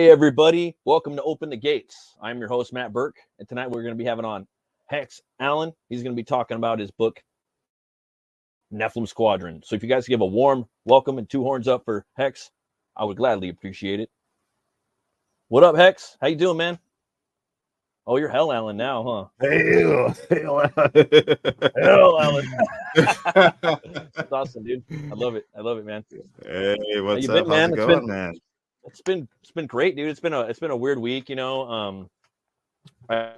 Hey everybody, welcome to Open the Gates. I'm your host Matt Burke, and tonight we're going to be having on Hex Allen. He's going to be talking about his book NEPHILIM Squadron. So if you guys give a warm welcome and 2 horns up for Hex, I would gladly appreciate it. What up, Hex? How you doing, man? Oh, you're Hell Allen now, huh? Hell Allen. That's awesome, dude. I love it, man. Hey, what's How you up? been, man? How's it going, man? It's been great, dude. It's been a weird week, you know. I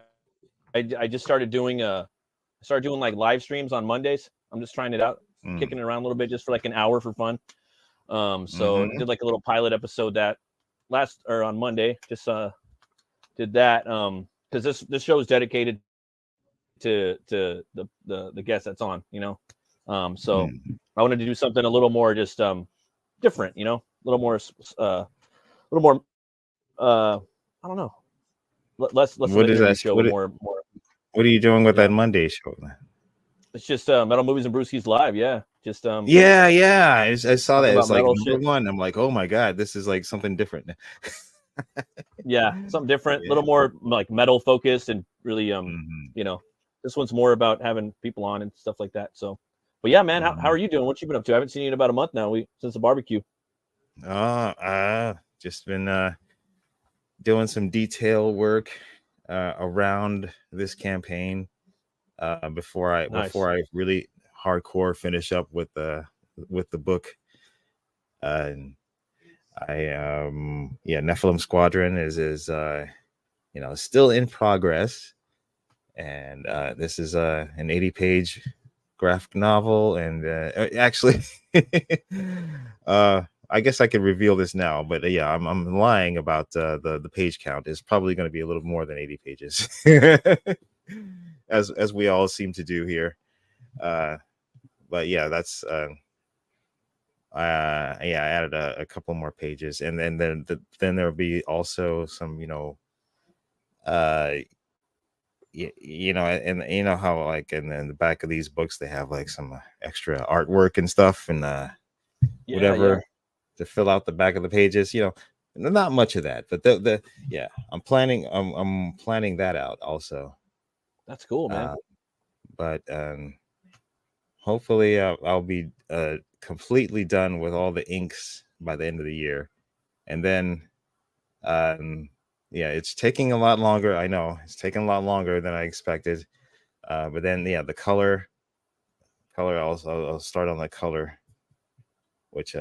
just started doing like live streams on Mondays. I'm just trying it out, kicking it around a little bit just for like an hour for fun. So did like a little pilot episode that on Monday. Just did that because this show is dedicated to the guest that's on, you know. So I wanted to do something a little more just different, you know, a little more I don't know. Less What is that show? More. What are you doing with that Monday show? It's just Metal Movies and Brewskis live. Yeah, just yeah. I saw that. It's like number one. I'm like, oh my god, this is like something different. Yeah, something different, a little more like metal focused and really you know, this one's more about having people on and stuff like that. So, but yeah, man, how are you doing? What you been up to? I haven't seen you in about a month now. Since the barbecue. Just been doing some detail work around this campaign before I really hardcore finish up with the book. NEPHILIM Squadron is you know, still in progress, and this is an 80-page graphic novel, and actually I guess I could reveal this now, but yeah, I'm lying about the page count. Is probably going to be a little more than 80 pages, as we all seem to do here. But yeah, that's I added a couple more pages, and then there'll be also some, you know, you know, and you know how like in the back of these books they have like some extra artwork and stuff and whatever. To fill out the back of the pages, you know, not much of that, but I'm planning that out also. That's cool, man. But hopefully I'll be completely done with all the inks by the end of the year, and then it's taking a lot longer. I know it's taking a lot longer than I expected, but then the color I'll start on the color, which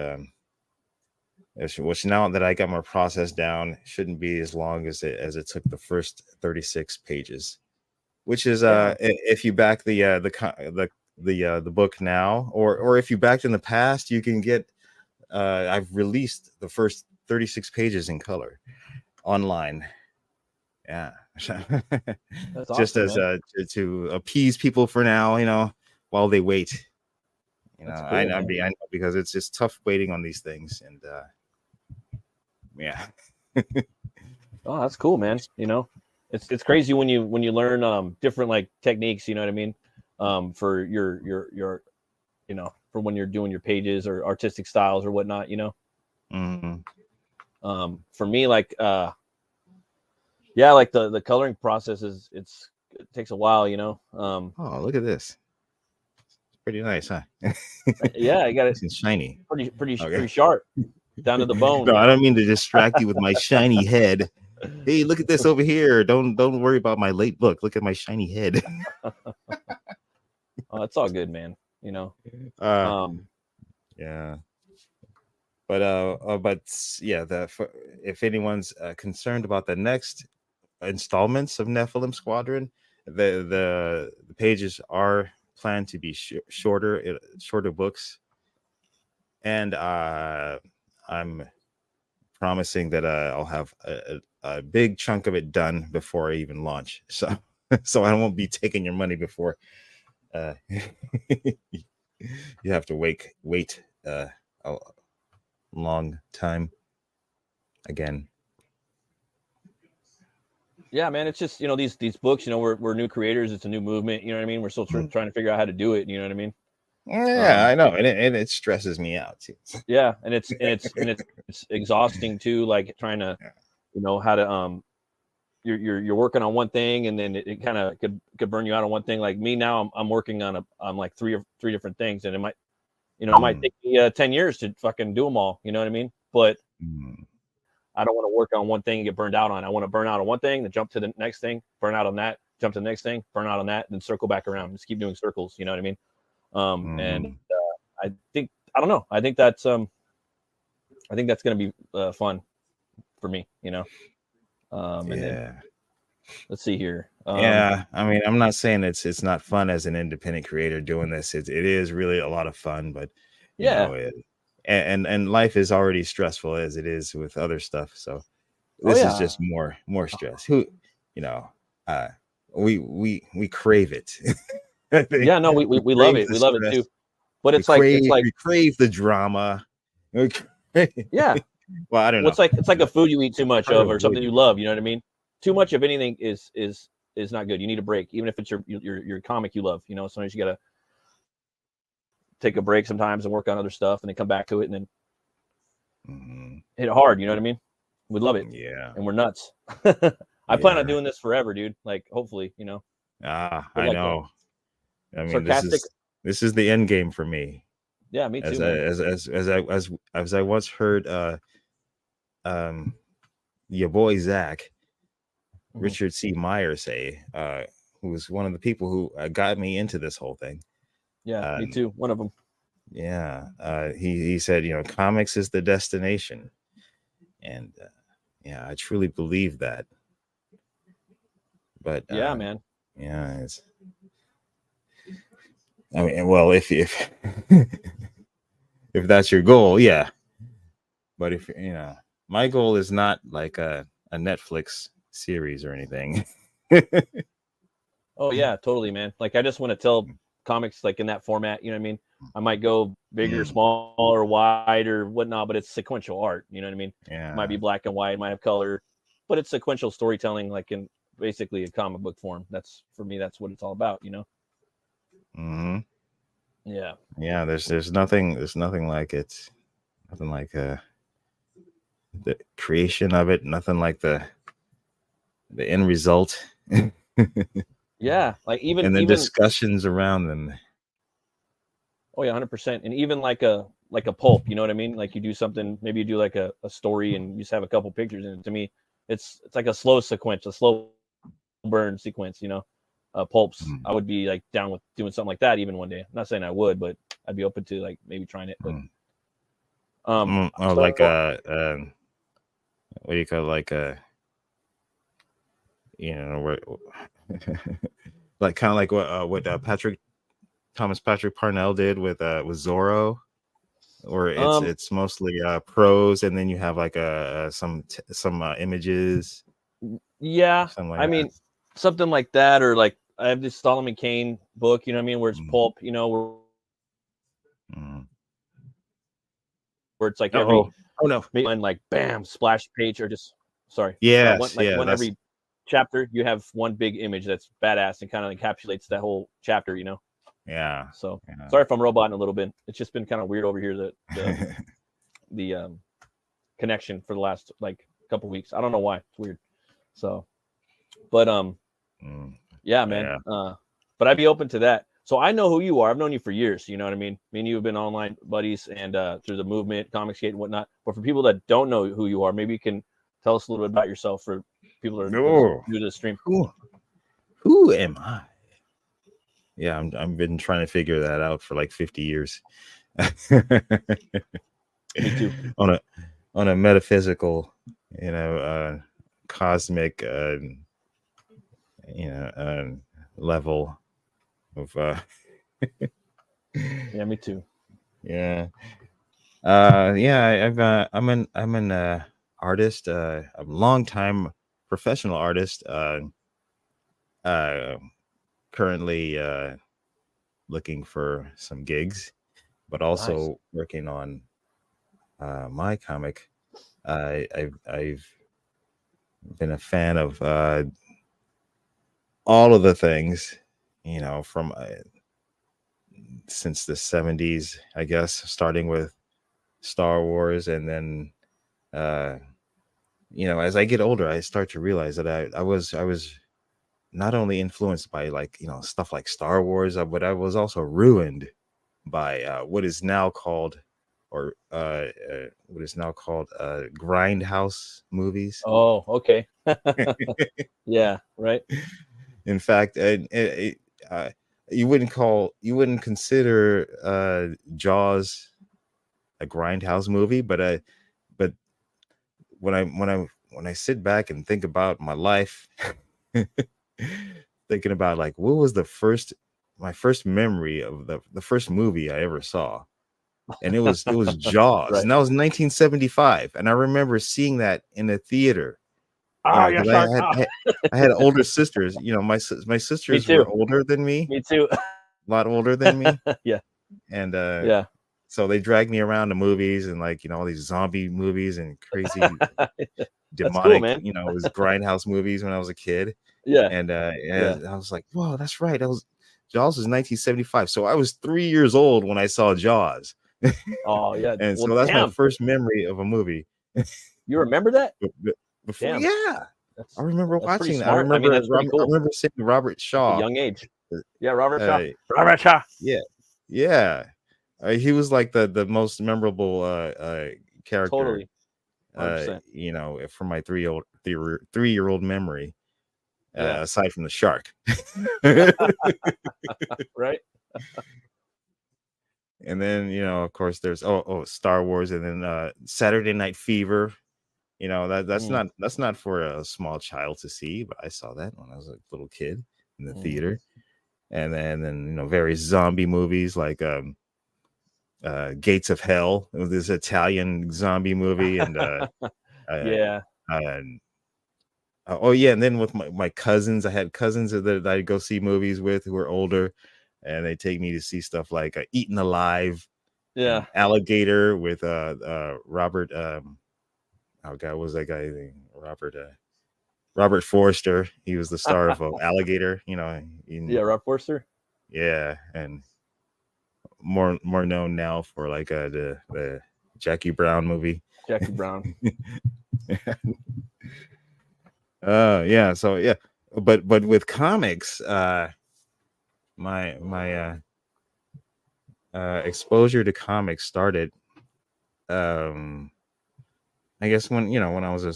now that I got my process down, shouldn't be as long as it took the first 36 pages, which is if you back the book now, or if you backed in the past, you can get I've released the first 36 pages in color online. Yeah. That's just awesome, as to appease people for now, you know, while they wait. You know, cool, I know because it's tough waiting on these things, and yeah. Oh, that's cool, man. You know, it's crazy when you learn different like techniques, you know what I mean, for your you know, for when you're doing your pages or artistic styles or whatnot, you know. For me, like like the coloring process it takes a while, you know. Oh, look at this. It's pretty nice, huh? Yeah, I got it. It's shiny. Pretty sharp. Down to the bone. No, I don't mean to distract you with my shiny head. Hey, look at this over here. Don't worry about my late book. Look at my shiny head. Oh, it's all good, man. You know. Yeah. But yeah, if anyone's concerned about the next installments of NEPHILIM Squadron, the pages are planned to be shorter books, and I'm promising that I'll have a big chunk of it done before I even launch. So I won't be taking your money before you have to wait a long time again. Yeah, man, it's just, you know, these books, you know, we're new creators. It's a new movement. You know what I mean? We're still trying to figure out how to do it. You know what I mean? Yeah, I know, and it stresses me out too. Yeah, and it's exhausting too, like trying to you know, how to you're working on one thing, and then it kind of could burn you out on one thing. Like me now, I'm working on like three different things, and it might, you know, it might take me 10 years to fucking do them all. You know what I mean? But I don't want to work on one thing and get burned out on. I want to burn out on one thing, then jump to the next thing, burn out on that, jump to the next thing, burn out on that, then circle back around. Just keep doing circles. You know what I mean? And I think, I don't know. I think that's going to be fun for me, you know? And then, let's see here. Yeah, I mean, I'm not saying it's not fun as an independent creator doing this. It is really a lot of fun, but you know, and life is already stressful as it is with other stuff. So this is just more stress. Who, you know, we crave it. Yeah, no, we love it. We love it too. But it's we crave the drama. Yeah. Well, I don't know. It's like a food you eat too much of, or something you love. You know what I mean? Too much of anything is not good. You need a break, even if it's your comic you love. You know, sometimes you gotta take a break sometimes and work on other stuff, and then come back to it, and then hit it hard. You know what I mean? We love it. Yeah. And we're nuts. I plan on doing this forever, dude. Like, hopefully, you know. I know. I mean, sarcastic. This is the end game for me. Yeah, me too. As I once heard your boy Zach, Richard C. Meyer say, who was one of the people who got me into this whole thing. Yeah, me too. One of them. Yeah, he said, you know, comics is the destination, and yeah, I truly believe that. But yeah, man. Yeah, it's. I mean, well, if if that's your goal, yeah. But if you know, my goal is not like a Netflix series or anything. Oh yeah, totally, man. Like I just want to tell comics like in that format. You know what I mean? I might go bigger, small, or wide, or whatnot, but it's sequential art. You know what I mean? Yeah, it might be black and white, it might have color, but it's sequential storytelling, like in basically a comic book form. That's for me. That's what it's all about. You know? Yeah. Yeah. There's nothing like it. Nothing like the creation of it. Nothing like the end result. Yeah, like even the discussions around them. Oh yeah, 100%. And even like a pulp, you know what I mean? Like you do something, maybe you do like a story and you just have a couple pictures in it. To me, it's like a slow sequence, a slow burn sequence, you know. Pulps, I would be like down with doing something like that even one day. I'm not saying I would, but I'd be open to like maybe trying it. But like what do you call it? Like you know, like kind of like what Thomas Patrick Parnell did with Zorro, or it's mostly prose, and then you have like some images. Yeah, I mean something like that, or like I have this Solomon Kane book, you know what I mean, where it's pulp, you know, where it's like every and like bam, splash page, or just every chapter you have one big image that's badass and kind of encapsulates that whole chapter, you know. Yeah. So sorry if I'm roboting a little bit. It's just been kind of weird over here, the connection for the last like couple weeks. I don't know why. It's weird. So but yeah, man. But I'd be open to that. So I know who you are. I've known you for years. You know what I mean? Me and you have been online buddies and through the movement, Comicsgate and whatnot. But for people that don't know who you are, maybe you can tell us a little bit about yourself for people that are new to the stream. Who am I? Yeah, I've been trying to figure that out for like 50 years. Me too. On a metaphysical, you know, cosmic, level of yeah, me too. Yeah. I'm an artist, a long time professional artist, currently looking for some gigs, but also working on my comic. I've been a fan of all of the things, you know, from since the 70s, I guess, starting with Star Wars, and then as I get older, I start to realize that I was not only influenced by like stuff like Star Wars, but I was also ruined by what is now called grindhouse movies. Oh, okay. Yeah, right. In fact, uh, you wouldn't consider Jaws a grindhouse movie, but when I sit back and think about my life, thinking about like what was my first memory of the first movie I ever saw, and it was Jaws, Right. and that was 1975, and I remember seeing that in a theater. Oh, yeah, Because shark. Oh. I had older sisters. My Me sisters too. were older than me, Me too. a lot older than me, Yeah. and Yeah. so they dragged me around to movies and like all these zombie movies and crazy That's cool, demonic man. it was grindhouse movies when I was a kid. Yeah. And Yeah. I was like, whoa, that's right. Jaws was 1975. So I was 3 years old when I saw Jaws. Oh, yeah. And Well, so that's my damn. first memory of a movie. You remember that? Before, Damn. yeah. I remember That's pretty watching that. smart. I mean, that's pretty I cool. remember seeing Robert At a Shaw. young age. Yeah, Robert Shaw. Uh, Robert Shaw. yeah. He was like the most memorable character. Totally. 100%. From my 3-year-old memory. Yeah. Aside from the shark. Right. And then of course there's Star Wars, and then Saturday Night Fever. That's not for a small child to see, but I saw that when I was a little kid in the theater. And then various zombie movies like Gates of Hell, this Italian zombie movie, and Yeah. And then with my cousins, I had cousins that I'd go see movies with who were older, and they take me to see stuff like Eaten Alive, Yeah. Alligator with Robert. Oh God, what was that guy? Robert Forster. He was the star of Alligator. Yeah, Rob Forster. Yeah, and more known now for like the Jackie Brown movie. Jackie Brown. Yeah. So yeah, but with comics, my exposure to comics started, I guess when I was a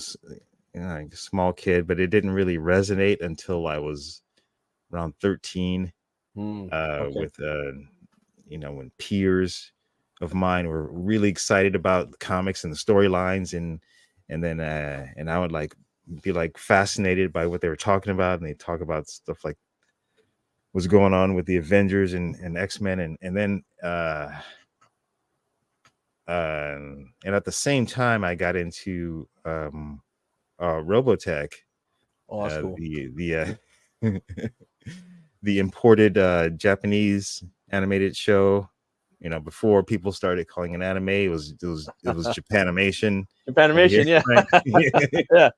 small kid, but it didn't really resonate until I was around 13. Okay. With when peers of mine were really excited about the comics and the storylines, and then and I would like be like fascinated by what they were talking about, and they talk about stuff like what's going on with the Avengers and X-Men, and then and at the same time I got into Robotech. Oh, that's cool. The the imported Japanese animated show. Before people started calling it anime, it was Japanimation. Japanimation, yeah. Right? Yeah.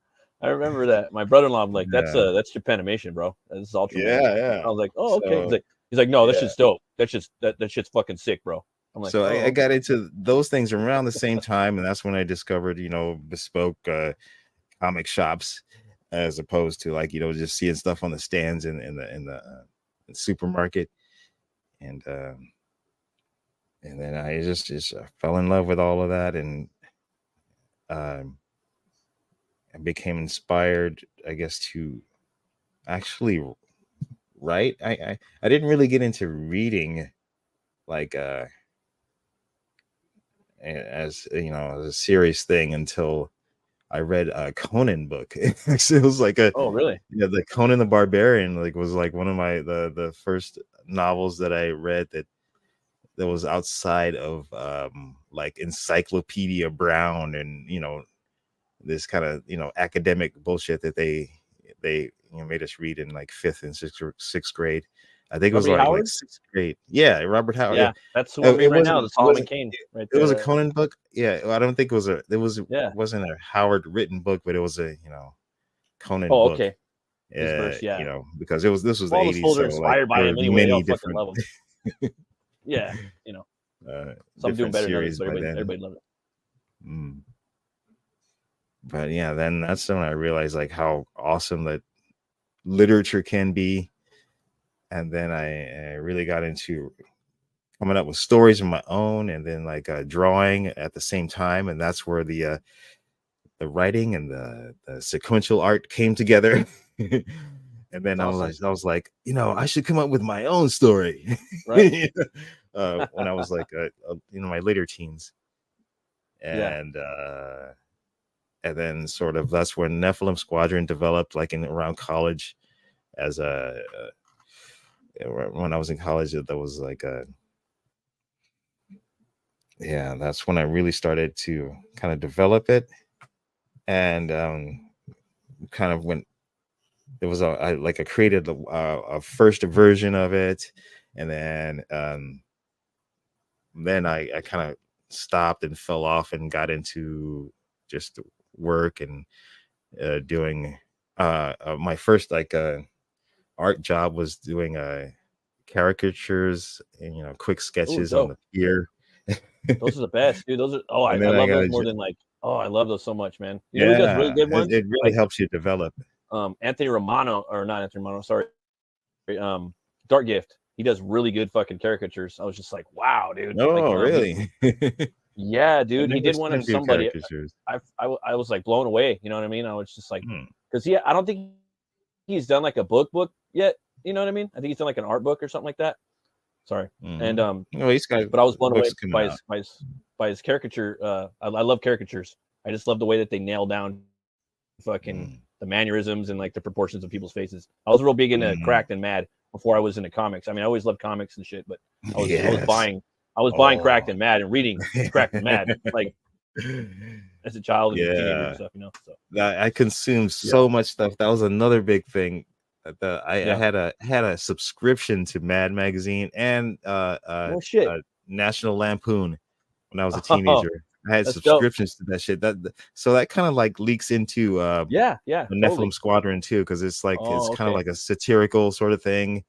I remember that. My brother-in-law, I'm like, that's Japanimation, bro. That's Ultraman. Yeah. I was like, oh, okay. He's like, no, that's just dope. That's just that shit's fucking sick, bro. I'm like, so I got into those things around the same time, and that's when I discovered, bespoke comic shops, as opposed to like just seeing stuff on the stands in the supermarket, and then I just fell in love with all of that, and I became inspired, I guess, to actually write. I didn't really get into reading like as a serious thing until I read a Conan book. It was like oh, really? Yeah, the Conan the Barbarian was like one of the first novels that I read that was outside of like Encyclopedia Brown and this kind of academic bullshit that they made us read in like 5th and 6th grade. I think it was like 6th grade. Yeah, Robert Howard. Yeah, that's who I'm reading right now. The Solomon Kane. Right there. It was a Conan book. Yeah, I don't think it wasn't a Howard written book, but it was a Conan book. Okay. Yeah, because this was all the 80s. So inspired by him anyway. Many different levels. Yeah, some doing better than others, but everybody loved it. But yeah, then that's when I realized like how awesome that literature can be. And then I really got into coming up with stories of my own, and then like drawing at the same time. And that's where the writing and the sequential art came together. And then That's awesome. I was like, you know, I should come up with my own story. Right. When I was like, you know, my later teens, Yeah. and then sort of that's when Nephilim Squadron developed, like in around college, as when I was in college, that was like yeah, that's when I really started to kind of develop it, and kind of when it was I created a first version of it, and then I kind of stopped and fell off and got into just work and doing my first like art job was doing caricatures and, you know, quick Oh, sketches on dope. the pier. Those are the best, dude. Those are And I then I love got those a more than like I love those so much, man. You know who does really yeah, good ones? it really Like helps you develop. Anthony Romano, or not Anthony Romano, sorry. Dark Gift. He does really good fucking caricatures. I was just like, wow, dude. Like Oh, really? yeah, I dude. He never did one seen of him do somebody. caricatures. I was like blown away. You know what I mean? I was just like, Hmm. because I don't think he's done like a book yet. You know what I mean? I think he's done like an art book or something like that. Sorry. And Well, he's got but I was blown away books coming out. by his caricature. I love caricatures. I just love the way that they nail down fucking Mm. the mannerisms and like the proportions of people's faces. I was real big into Mm. Cracked and Mad before I was into comics. I mean, I always loved comics and shit, but I was Yes. buying Cracked Oh. and Mad and reading Cracked and Mad like as a child and a teenager and Yeah. stuff, you know. So I consumed yeah, so much stuff. That was another big thing. I yeah. had a subscription to Mad Magazine and No shit. National Lampoon when I was a Oh, teenager. I had that's dope. subscriptions to that shit. So that kind of like leaks into Yeah, the totally. Nephilim Squadron too, because it's like it's Oh, kind of okay. like a satirical sort of thing.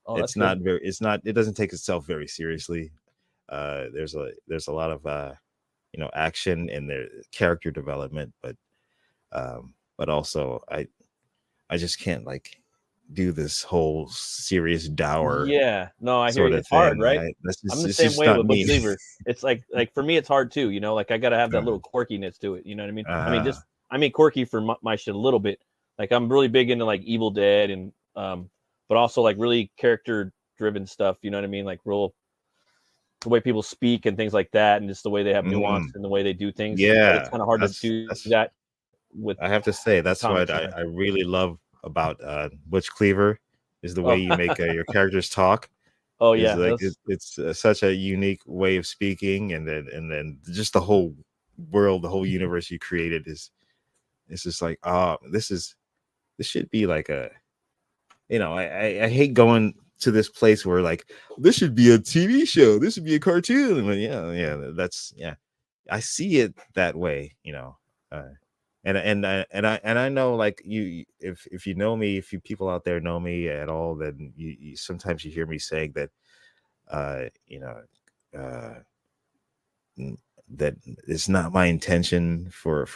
Oh, that's good. It doesn't take itself very seriously. There's a lot of you know, action in their character development, but also I just can't like do this whole serious dour Yeah, no, I hear sort you. of It's hard, thing. right? I'm the It's same just way not with Butch me. Cleaver. It's like for me, it's hard too. You know, like I gotta have that uh, little quirkiness to it. You know what I mean? I mean, uh, just I mean quirky for my shit a little bit. Like I'm really big into like Evil Dead and but also like really character driven stuff. You know what I mean? Like real the way people speak and things like that, and just the way they have nuance mm, and the way they do things. But it's yeah, kind of hard to do that's that with I have to say that's what comics sometimes. I really love about Butch Cleaver is the way Oh, you make your characters talk. oh Is yeah, like that's it's such a unique way of speaking, and then just the whole world, the whole universe you created is it's just like this should be like a, you know, I hate going to this place where like this should be a TV show, this should be a cartoon. And yeah, that's yeah, I see it that way, you know. Uh, and I know like if you know me, if you people out there know me at all, then you sometimes you hear me saying that you know, uh n- that it's not my intention for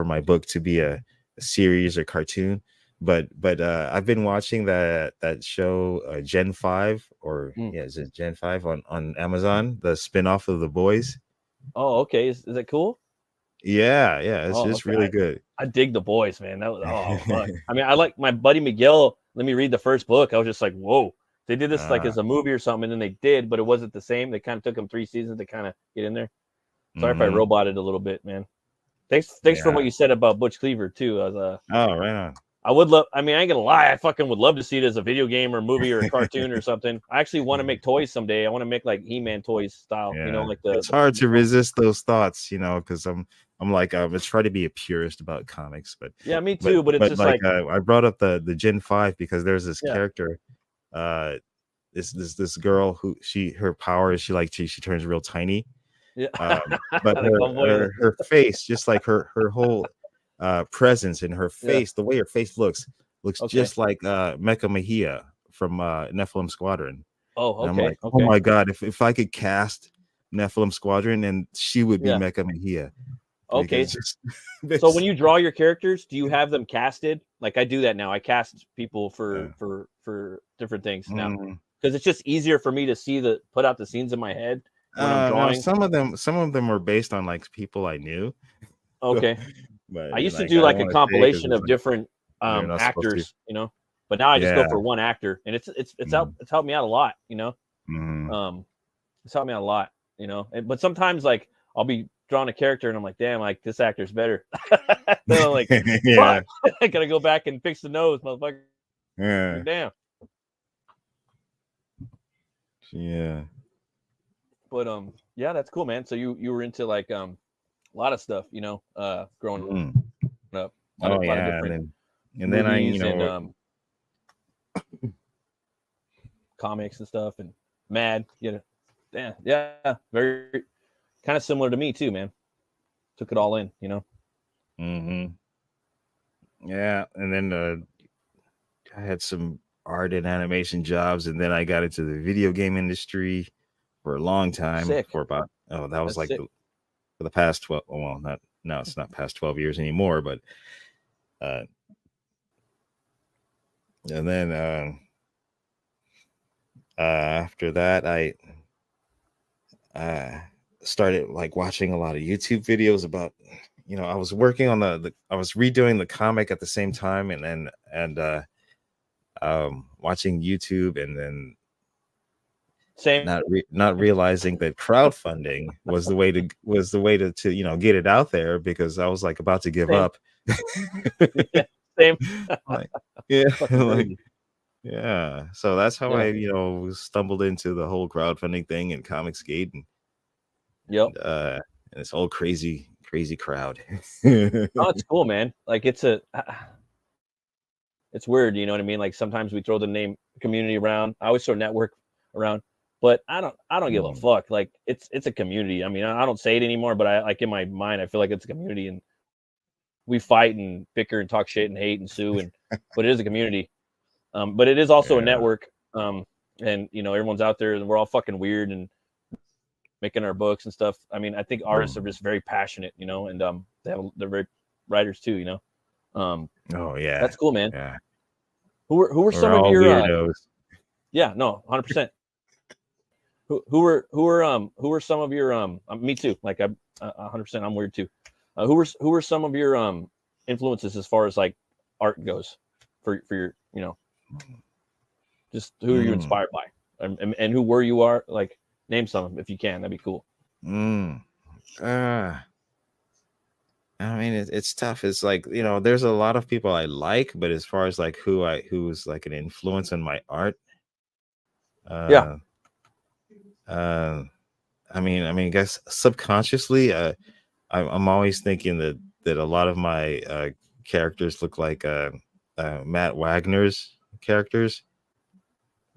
my book to be a series or cartoon, but I've been watching that show Gen 5, or mm. yeah, is it Gen 5 on Amazon, the spin-off of The Boys. Oh, okay. Is that cool? Yeah, Oh, it's okay. really good. I dig the boys, man. That was fuck. I mean, I like my buddy Miguel. Let me read the first book. I was just like, whoa. They did this like Ah, as a movie or something, and then they did, but it wasn't the same. They kind of took them 3 seasons to kind of get in there. Sorry if I mm-hmm. roboted a little bit, man. Thanks for Yeah. what you said about Butch Cleaver too. Oh, right on. I would love. I mean, I ain't gonna lie. I fucking would love to see it as a video game or movie or a cartoon or something. I actually want to make toys someday. I want to make like He-Man toys style. You know, Yeah, like it's hard the to resist those thoughts, you know, because I'm like I try to be a purist about comics, yeah, me too. But it's but just like like I brought up the Gen 5 because there's this yeah, character, uh, this girl who her power is she turns real tiny, yeah. but The clairvoyance. her face, just like her whole presence in her Yeah. face, the way her face looks Okay. just like Mecha Mahia from Nephilim Squadron. Oh, And I'm okay. like, oh Okay. my god, if I could cast Nephilim Squadron, and she would be Yeah. Mecha Mahia. Okay. Just, So when you draw your characters, do you have them casted? Like I do that now. I cast people for different things now because it's just easier for me to put out the scenes in my head when I'm no, drawing. some of them were based on like people I knew. Okay. But I used to like do I don't like a want to say because compilation it's of like different you're not supposed to. actors, you know. But now I just go Yeah. for one actor, and it's helped me out a lot, you know. It's helped me out a lot, you know. But sometimes like I'll be drawing a character and I'm like, damn, like this actor's better. Then I'm like, Yeah. fuck, I gotta go back and fix the nose, motherfucker. Yeah. Damn. Yeah. But yeah, that's cool, man. So you were into like a lot of stuff, you know, growing up. A lot of Yeah. different And then I, movies and comics and stuff and Mad, you know. Damn, yeah, very kind of similar to me too, man. Took it all in, you know. Yeah, and then I had some art and animation jobs, and then I got into the video game industry for a long time. Sick. For about that was That's like sick. for the past 12. Well, not now it's not past 12 years anymore, but and then after that I started like watching a lot of YouTube videos about, you know, I was working on I was redoing the comic at the same time, and then watching YouTube, and then Same. not realizing that crowdfunding was the way to you know get it out there, because I was like about to give Same. up. Yeah, same. Like, yeah, like, Crazy. yeah. So that's how Yeah. I, you know, stumbled into the whole crowdfunding thing and Comicsgate Yep. and this whole crazy crowd. Oh, it's cool, man. Like it's weird, you know what I mean? Like sometimes we throw the name community around. I always throw network around, but I don't give a fuck. Like it's a community. I mean, I don't say it anymore, but I like in my mind, I feel like it's a community, and we fight and bicker and talk shit and hate and sue, and but it is a community. But it is also a network. And you know, everyone's out there, and we're all fucking weird and making our books and stuff. I mean, I think artists are just very passionate, you know, and they're very writers too, you know. Oh yeah, that's cool, man. Yeah, Who were some all of your weirdos? Yeah, no, 100%. Who were some of your me too. Like I 100%, I'm weird too. Who were some of your influences as far as like art goes for your, you know, just who are you inspired by, and who were you are like, name some of them if you can. That'd be cool. I mean, it's tough. It's like, you know, there's a lot of people I like, but as far as like who's like an influence on my art, I mean, I guess subconsciously, I'm always thinking that a lot of my characters look like Matt Wagner's characters,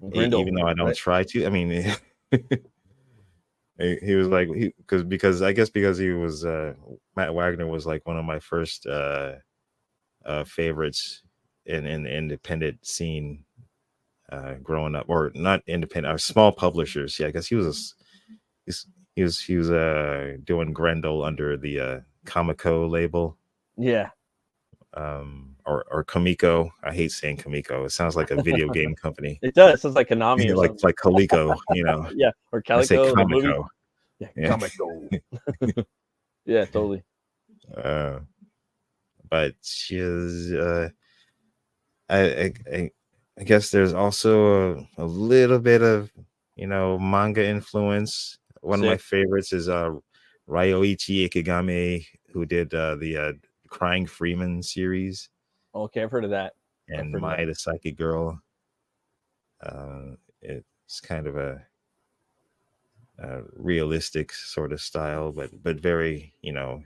Grindel, even though I don't right? try to. I mean, he was like because I guess because he was Matt Wagner was like one of my first favorites in the independent scene growing up, or not independent, or small publishers. Yeah, I guess he was doing Grendel under the Comico label. Yeah. Or Comico. I hate saying Comico. It sounds like a video game company. It does. It sounds like Konami or something. like Coleco, you know. Yeah, or Calico. I say the movie. Comico. Yeah, Comico. Yeah, totally. But she's I guess there's also a little bit of, you know, manga influence. One of my favorites is Ryoichi Ikigami, who did the Crying Freeman series. Okay, I've heard of that. And Mai the Psychic Girl. It's kind of a realistic sort of style, but very, you know,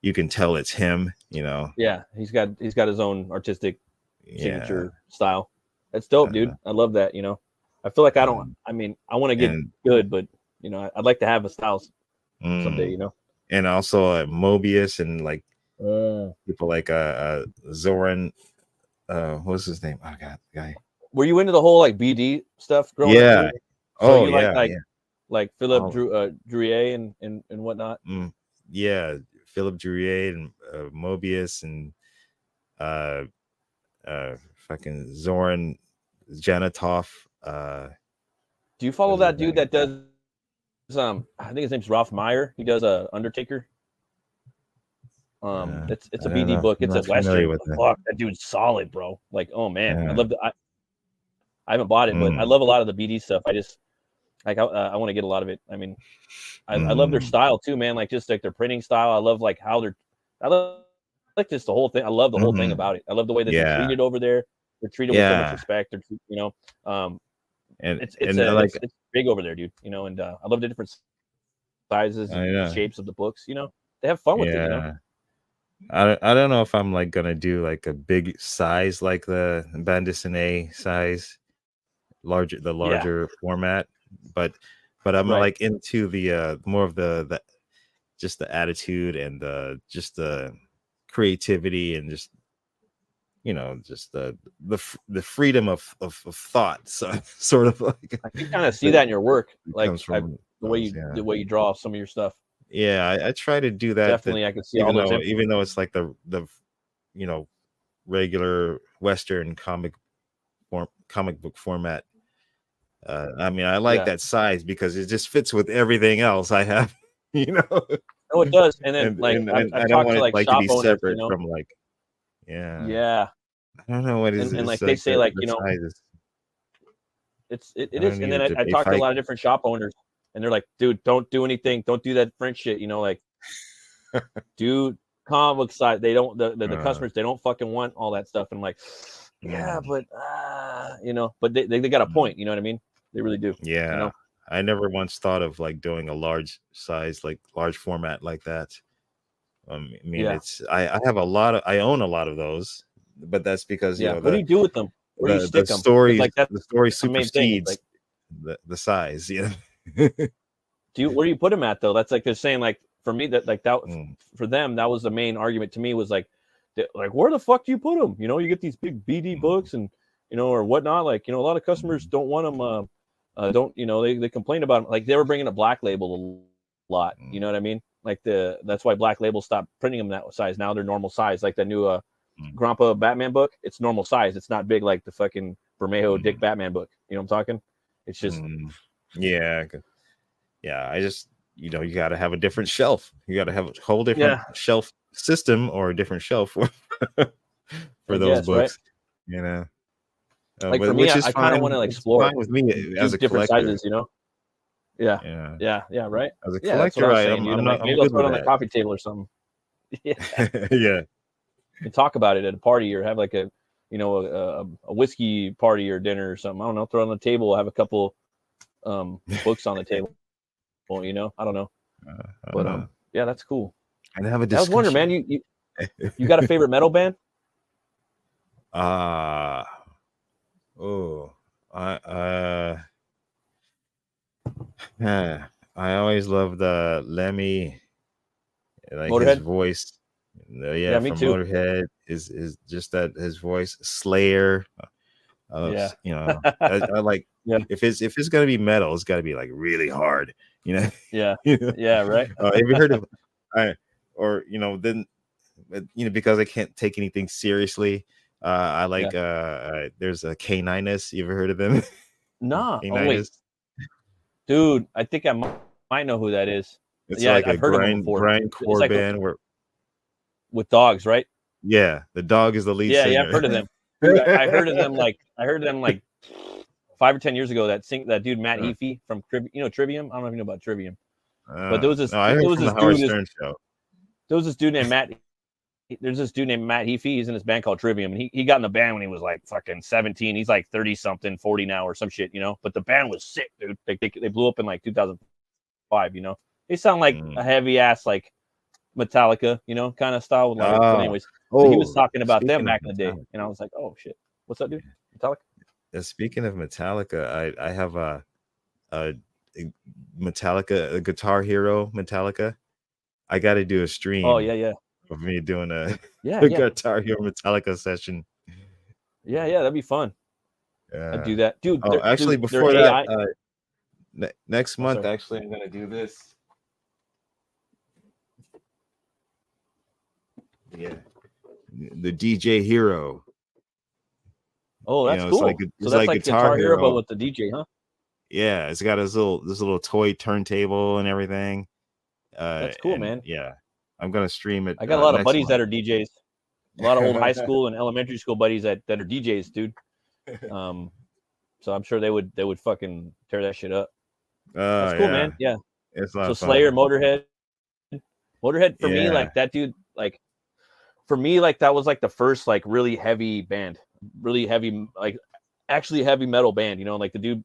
you can tell it's him, you know. Yeah, he's got his own artistic signature style. That's dope, dude. I love that, you know. I feel like I mean, I want to get good, but you know, I'd like to have a style someday, you know. And also Mobius and like people like Zoran, what's his name? Oh god, the guy. Were you into the whole like BD stuff growing up? So like Philip Drouet and whatnot? Yeah, Philip Drouet and Mobius and fucking Zoran Janatov. Do you follow What's that his dude name? that does I think his name's Ralph Meyer. He does Undertaker. It's a I don't BD know. book. I'm It's a not familiar Western. with that. Fuck, that dude's solid, bro. Like, oh man, I Yeah. love I haven't bought it, but I Mm. love a lot of the BD stuff. I just like I want to get a lot of it. I mean, I love their Mm. style too, man. Like just like their printing style. I love like how I love like just the whole thing. I love the whole thing Mhm. about it. I love the way that they're Yeah. treated over there. They're treated with so much Yeah. respect. And It's like it's big over there, dude. And I love the different sizes I and know. shapes of the books. They have fun with it. Yeah. I don't know if I'm like gonna do like a big size like the bande dessinée size, Yeah, larger format, but I'm right. like into the more of the just the attitude and just the creativity and just just the freedom of thought. So sort of like I can kind of see that that in your work, it like comes from those. Yeah. the way you draw some of your stuff. Yeah, I try to do that. That Definitely, I can see all those. even though it's like the you know regular Western comic book format. I mean, I like Yeah, that size because it just fits with everything else I have. You know, no, it does. And then like and I've I don't talked want to it like like to shop be owners, separate from like yeah. yeah, I don't know what is and it's like they like say like the sizes. it I is. don't And need then it to I be talked to a fight. lot of different shop owners, and they're like, dude, don't do anything, don't do that French shit. Like, dude, comic book side, they don't the customers, they don't fucking want all that stuff. And I'm like, yeah, Mm, but but they got a mm. point. You know what I mean? They really do. Yeah, I never once thought of like doing a large size, like large format like that. I mean, Yeah, it's I have I own a lot of those, but that's because yeah. What do you do with them? Where do you the stick them? Because story like that's the story the main thing. Is like, supersedes the size. Yeah. where do you put them at though? That's like they're saying like for me that Mm, for them that was the main argument to me was like where the fuck do you put them? You get these big BD mm, books and or whatnot. Like a lot of customers mm, don't want them. Don't they complain about them. Like they were bringing a Black Label a lot. You know mm, what I mean? Like that's why Black Label stopped printing them that size. Now they're normal size. Like the new mm, Grandpa Batman book, it's normal size. It's not big like the fucking Bermejo Dick mm, Batman book. You know what I'm talking? It's just mm. Yeah, yeah. I just you got to have a different shelf. You got to have a whole different yeah, shelf system or a different shelf I for those guess right. books. You know. Like for But me, which is I kind of fine. want to It's explore, fine with me do as a different collector. sizes. Yeah, Yeah, yeah, right. as a Yeah, that's what I collector, was saying, dude. I'm I'm not like, I'm maybe I'll good throw it with on the that. coffee table or something. Yeah, Yeah. and talk about it at a party or have like a whiskey party or dinner or something. I don't know. Throw it on the table. Have a couple books on the table. I don't know, but Uh, yeah, that's cool. and have a I was wondering, man, discussion. you got a favorite metal band? Ah, oh, I yeah, I always loved Lemmy, like his Motorhead? voice. Yeah, Yeah, me from too. Motorhead is just that his voice. Slayer. Yeah, I like yeah, if it's gonna be metal, it's got to be like really hard. You know. yeah, You know? yeah. Right. Have you heard of I or then because I can't take anything seriously. I Yeah. like there's a K9s. You ever heard of them? Nah. Oh wait, K9s. dude. I think I might know who that is. It's Yeah, like a I've heard of them before. It's grindcore like band where with dogs, right? yeah, the dog is the lead Yeah, I've singer. heard of them. Dude, I heard of them like 5 or 10 years ago. That dude Matt Uh, Heafy from Trivium. I don't know if you know about Trivium, but no, I heard from the Howard Stern show. there was this dude named Matt. There's this dude named Matt Heafy. He's in this band called Trivium, and he got in the band when he was like fucking 17. He's like 30 something, 40 now or some shit, But the band was sick, dude. They blew up in like 2005. They sound like Mm. a heavy ass like Metallica, kind of style. With like, but Ah, anyways, so he was oh, talking about them speaking of back in the day, Metallica, and I was like, oh shit, what's up, dude? Metallica? speaking of Metallica, I have a Metallica, a Guitar Hero Metallica. I got to do a Oh stream yeah, of me doing a yeah, a yeah, Guitar Hero Metallica session. yeah. That'd be fun. I'd do that, dude. Oh, actually, Their before that, AI. next Oh, month, sorry. actually, I'm gonna do this. Yeah, the DJ Hero. Oh, that's cool. It's so that's like Guitar Hero, but with the DJ, huh? Yeah, it's got this little toy turntable and everything. That's cool, man. Yeah, I'm gonna stream it. I got a lot of buddies month. that are DJs. A lot of old high school and elementary school buddies that are DJs, dude. So I'm sure they would fucking tear that shit up. That's cool, man. Yeah. It's a lot of Slayer, fun. Motorhead for me, like that dude, like for me, like that was like the first like really heavy band, really heavy, like actually heavy metal band. Like the dude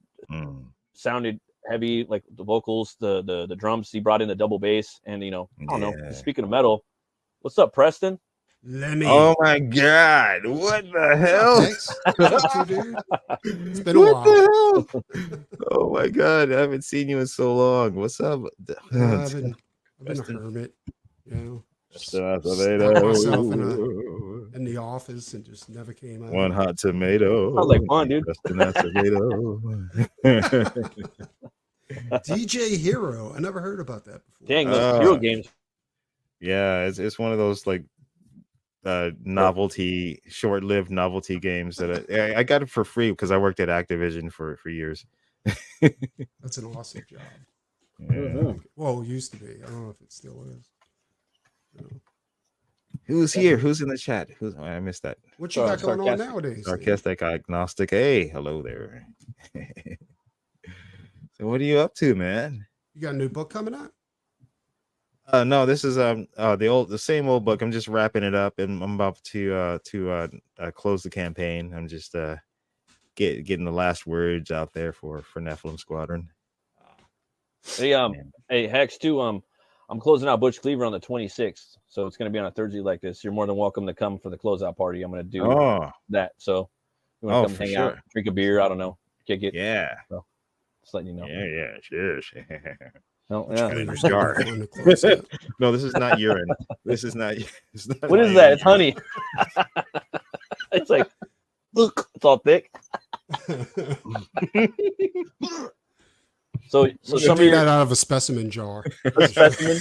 sounded heavy, like the vocals, the drums. He brought in the double bass, and I don't know. Speaking of metal, what's up, Preston? Lemmy. Oh my God! What the hell? It's been a while. The hell? Oh my God! I haven't seen you in so long. What's up? I've been a hermit, Stuck myself in the office and just never came out. One hot tomato. Sounds like fun, dude. DJ Hero. I never heard about that before. Dang, those Hero games. Yeah, it's one of those like short-lived novelty games that I got it for free because I worked at Activision for years. That's an awesome job. Yeah. Well, it used to be. I don't know if it still is. Who's here? Who's in the chat? I missed that. What you got going on nowadays? Sarcastic agnostic. Hey, hello there. So what are you up to, man? You got a new book coming out? No, this is the same old book. I'm just wrapping it up, and I'm about to close the campaign. I'm just getting the last words out there for NEPHILIM Squadron. Hey, Hex too. I'm closing out Butch Cleaver on the 26th, so it's going to be on a Thursday like this. You're more than welcome to come for the closeout party. I'm going to do that. So you want to come hang out, drink a beer? I don't know, kick it. Yeah. So just letting you know. Yeah, sure. No, yeah. No, this is not urine. This is not. What is that? It's honey. It's like, look, it's all thick. So some of you got out of a specimen jar. A specimen?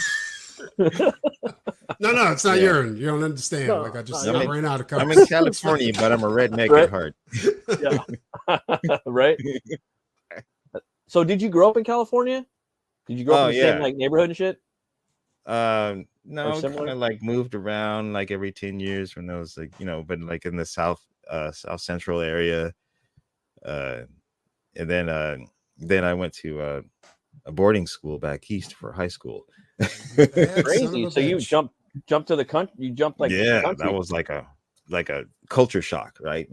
No, it's not urine. You don't understand. No, like I just ran out of cups. I'm in California, but I'm a redneck at heart. Yeah. Right. So did you grow up in California? Did you grow up in the same like neighborhood and shit? No, kind of like moved around like every 10 years when I was like, but like in the south central area. And then I went to a boarding school back east for high school. Crazy. So you jumped to the country. You jumped like that was like a culture shock, right?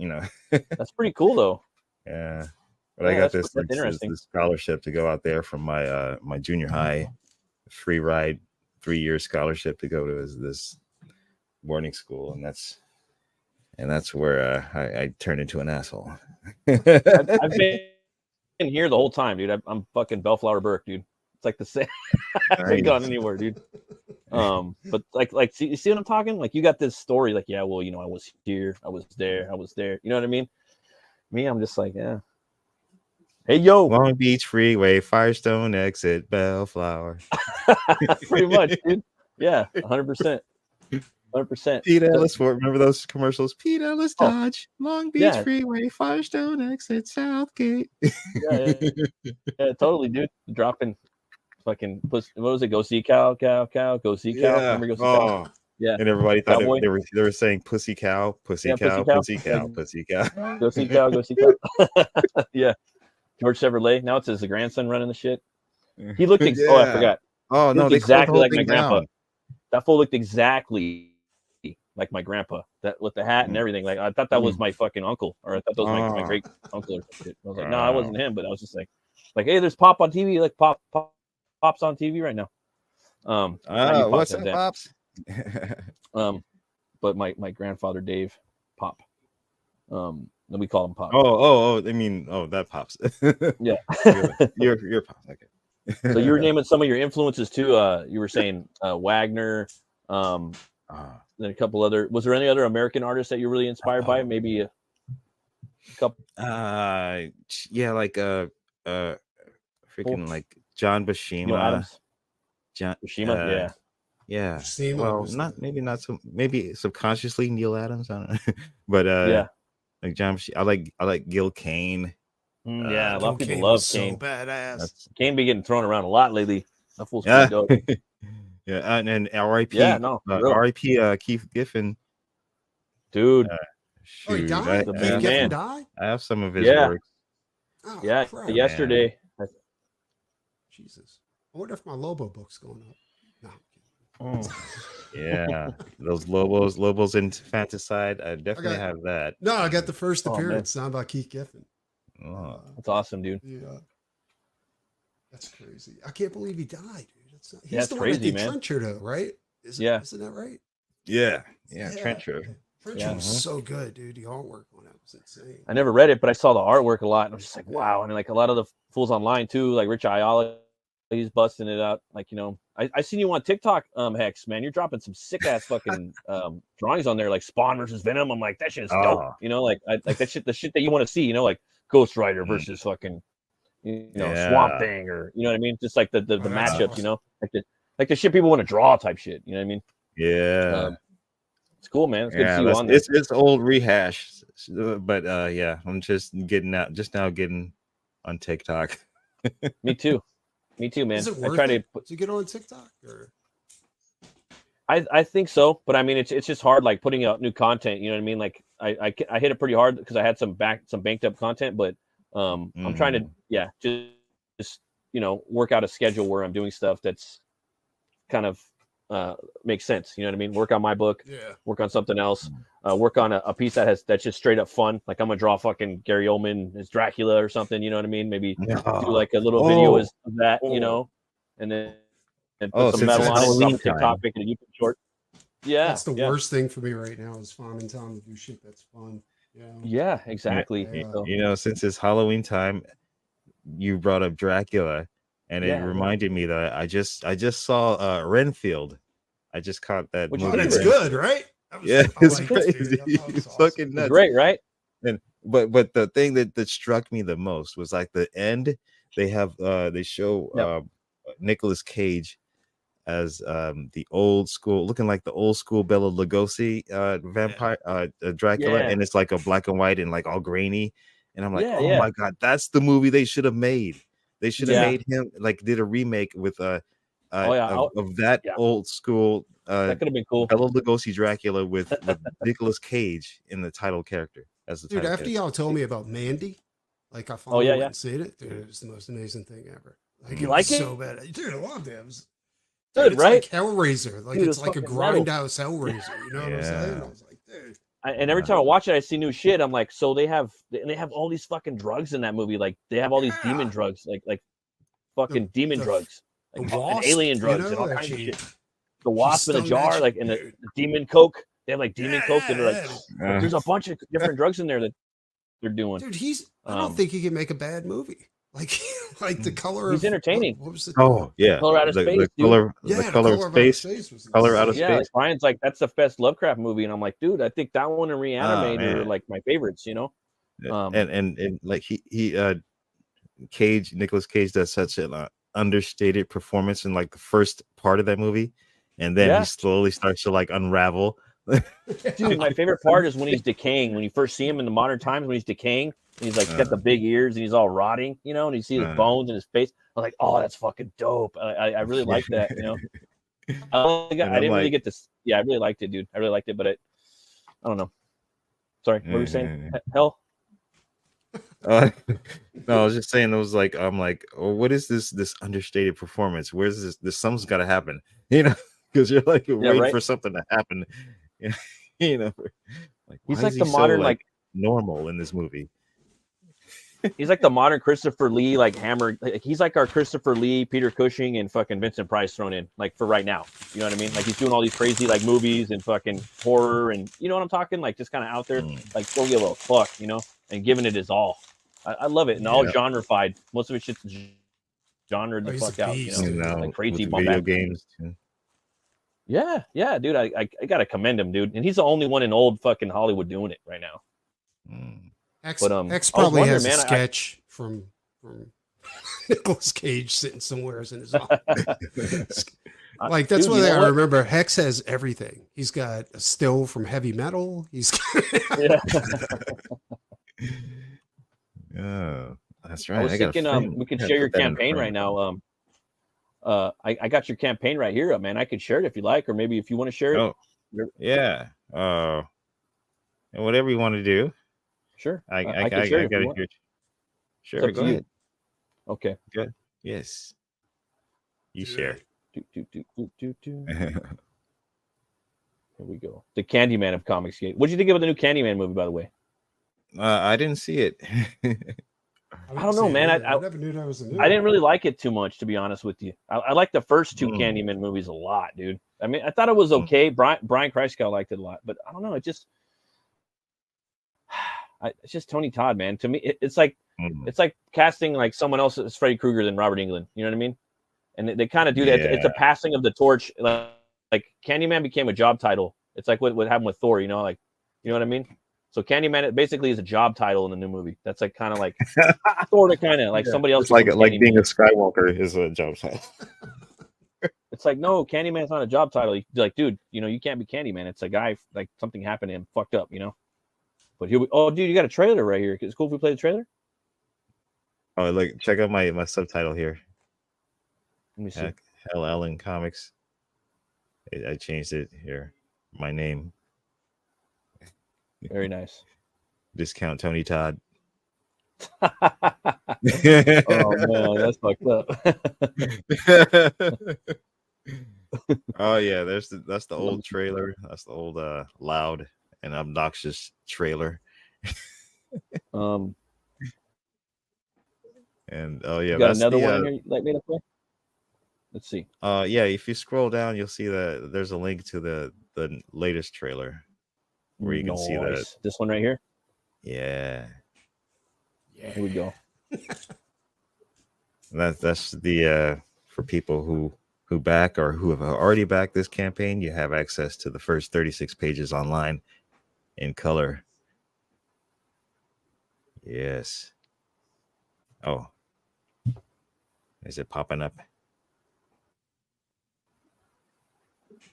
That's pretty cool though. Yeah. But I got this scholarship to go out there from my junior high, free ride, 3-year scholarship to go to this boarding school, and that's where I turned into an asshole. I've been here the whole time, dude. I'm fucking Bellflower Burke, dude. It's like the same. I haven't gone anywhere, dude. But like, see, you see what I'm talking? Like, you got this story, like, yeah, well, I was here, I was there. You know what I mean? Me, I'm just like, yeah. Hey, yo. Long Beach Freeway, Firestone exit, Bellflower. Pretty much, dude. Yeah, 100%. 100%. Pete Ellis, remember those commercials? Pete Ellis Dodge, Long Beach Freeway, Firestone exit, Southgate. Yeah, totally, dude. Dropping fucking what was it? Go see cow, go see cow. Remember Go See Cow? Yeah. And everybody thought they were saying pussy cow. Go see cow. Yeah. George Chevrolet. Now it's his grandson running the shit. He looked I forgot. Oh no, they exactly like my grandpa. That fool looked exactly like my grandpa. That with the hat and everything. Like I thought that was my fucking uncle, or I thought that was my great uncle or shit. I was like, no, I wasn't him, but I was just like, hey, there's Pop on TV. Like Pop's on TV right now. What's up, Pops? But my grandfather Dave Pop. Then we call him Pop. That Pops. Yeah. You're Pops. Okay. So you were naming some of your influences too. You were saying Wagner, then a couple other. Was there any other American artists that you're really inspired by? Maybe a couple. Like freaking like John Buscema. Buscema, Yeah. Seen Well, was not the- not so maybe subconsciously Neil Adams. I don't know. But Yeah. like John, I like Gil Kane. Yeah, a lot of people Kane love was Kane. so badass. That's Kane be getting thrown around a lot lately. That fool's yeah. pretty dope. Yeah, and R.I.P. Yeah, no, for real. R.I.P. Keith Giffen. Dude, Oh, he Shoot, died? the Keith main Giffen man. died? I have some of his Yeah. works. Oh, yeah, crap. yesterday. Jesus. I wonder if my Lobo book's going up. No. Yeah, those Lobos infanticide. I definitely got- have that. No, I got the first Oh, man. appearance signed by Keith Giffen. Oh, That's awesome, dude. Yeah. That's crazy. I can't believe he died, dude. He's That's the one that crazy, did man. Trencher, though, right? Yeah. Isn't that right? yeah, Yeah. Trencher. Trencher Yeah. was so good, dude. The artwork on that was insane. I never read it, but I saw the artwork a lot, and I was just like, wow. And like a lot of the fools online too, like Rich Ayala, he's busting it out. Like, you know, I seen you on TikTok, Hex, man. You're dropping some sick ass fucking drawings on there, like Spawn versus Venom. I'm like, that shit is dope. Oh. You know, like like that shit, the shit that you want to see. You know, like Ghost Rider versus fucking, you know, Swamp Yeah. Thing, or you know what I mean? Just like the that's matchups. awesome. You know, like the shit people want to draw type shit. You know what I mean? Yeah, It's cool, man. It's good to yeah. see you on there. It's old rehash, but yeah, I'm just now getting on TikTok. Me too, man. Is it I worth try it to. to get on TikTok? Or? I think so, but I mean it's just hard like putting out new content. You know what I mean? Like I hit it pretty hard because I had some banked up content, but I'm trying to just you know work out a schedule where I'm doing stuff that's kind of makes sense. You know what I mean? Work on my book, work on something else, work on a piece that's just straight up fun. Like I'm gonna draw fucking Gary Oldman as Dracula or something. You know what I mean? Maybe do like a little video as of that. You know, and then. And put some since metal it's on it, drop a Halloween TikTok, time. make it a YouTube short. Yeah, That's the worst thing for me right now is finding time to do shit that's fun. Yeah, exactly. You know, since it's Halloween time, you brought up Dracula, and it reminded me that I just saw Renfield. I just caught that Which movie. It's good, right? It's crazy. It's fucking nuts. Great, right? And but the thing that struck me the most was like the end. They have they show Nicolas Cage as the old school, looking like the old school Bela Lugosi vampire Dracula, and it's like a black and white and like all grainy. And I'm like, oh my god, that's the movie they should have made. They should have made him like did a remake with of that old school that could have been cool. Bela Lugosi Dracula with Nicolas Cage in the title character as the dude. title After character. y'all told me about Mandy, like I finally went and seen it. Dude, it was the most amazing thing ever. Like, you like it? So bad, dude. I loved it. Good, it's right? like Hellraiser. Like Dude, it's like a grindhouse Hellraiser. You know what I'm saying? I was like, dude. And every time I watch it, I see new shit. I'm like, so they have all these fucking drugs in that movie. Like they have all these demon drugs, like fucking demon drugs, like and alien drugs and all kinds of shit. The wasp in a jar, like in the demon coke. They have like demon coke that are like there's a bunch of different drugs in there that they're doing. Dude, I don't think he can make a bad movie. Like the color. He's entertaining. What was the color out of space, the color of space, color out of space. Like Brian's like that's the best Lovecraft movie, and I'm like, dude, I think that one and Reanimator are like my favorites. You know, and like Nicolas Cage does such an understated performance in like the first part of that movie, and then he slowly starts to like unravel. Dude, my favorite part is when he's decaying. When you first see him in the modern times, when he's decaying, and he's like got the big ears and he's all rotting, you know, and you see his bones in his face. I'm like, oh, that's fucking dope. I really like that, you know. I didn't really get this. Yeah, I really liked it, dude. I really liked it, but I don't know. Sorry, what were you saying? Hell. No, I was just saying. It was like I'm like, oh, what is this understated performance? Where's this? Something's got to happen, you know, because you're like waiting for something to happen. You know, like he's like the modern like normal in this movie. He's like the modern Christopher Lee, like hammer. Like, he's like our Christopher Lee, Peter Cushing, and fucking Vincent Price thrown in, like for right now. You know what I mean? Like he's doing all these crazy like movies and fucking horror, and you know what I'm talking? Like just kind of out there, like don't give a fuck, you know, and giving it his all. I love it, and all genrefied. Most of it's just genre the fuck out, you know, like crazy video games. Yeah, dude. I gotta commend him, dude. And he's the only one in old fucking Hollywood doing it right now. X probably has a sketch from Nicolas Cage sitting somewhere in his office. Like that's Dude, what you know I what? remember. Hex has everything. He's got a still from heavy metal. He's Yeah. Oh, that's I right. was I got a thinking frame. we could I gotta share your put that in the campaign frame. right now. I got your campaign right here, man. I could share it if you like, or maybe if you want to share it. Oh, yeah. Whatever you want to do. Sure. I I could share it if got you it want. here. It's Sure, up go to you. ahead. Okay. Good. Yes. You share. Here we go. The Candyman of comics. What did you think of the new Candyman movie, by the way? I didn't see it. I don't know, man. I never knew that was a new. I didn't really like it too much, to be honest with you. I like the first two Mm. Candyman movies a lot, dude. I mean, I thought it was okay. Brian Kreischow liked it a lot, but I don't know. It's just Tony Todd, man. To me, it's like casting like someone else as Freddy Krueger than Robert Englund. You know what I mean? And they kind of do that. It's a passing of the torch. Like Candyman became a job title. It's like what happened with Thor. You know what I mean? So Candyman, it basically is a job title in the new movie. That's like kind of like sort of kind of like somebody else. It's like being a Skywalker is a job title. It's like, no, Candyman's not a job title. You're like, dude, you can't be Candyman. It's a guy, like something happened to him, fucked up, But here dude, you got a trailer right here. It's cool if we play the trailer. Oh, look, check out my subtitle here. Let me see. Hell Ellen Comics. I changed it here. My name. Very nice. Discount Tony Todd. Oh man, that's fucked up. Oh yeah, that's the old trailer. That's the old loud and obnoxious trailer. And oh yeah, you got another one in here you'd like me to play? Let's see. Yeah, if you scroll down, you'll see that there's a link to the latest trailer where you can see that. This one right here. Yeah. Here we go. That's the for people who back or who have already backed this campaign, you have access to the first 36 pages online in color. Yes. Oh. Is it popping up?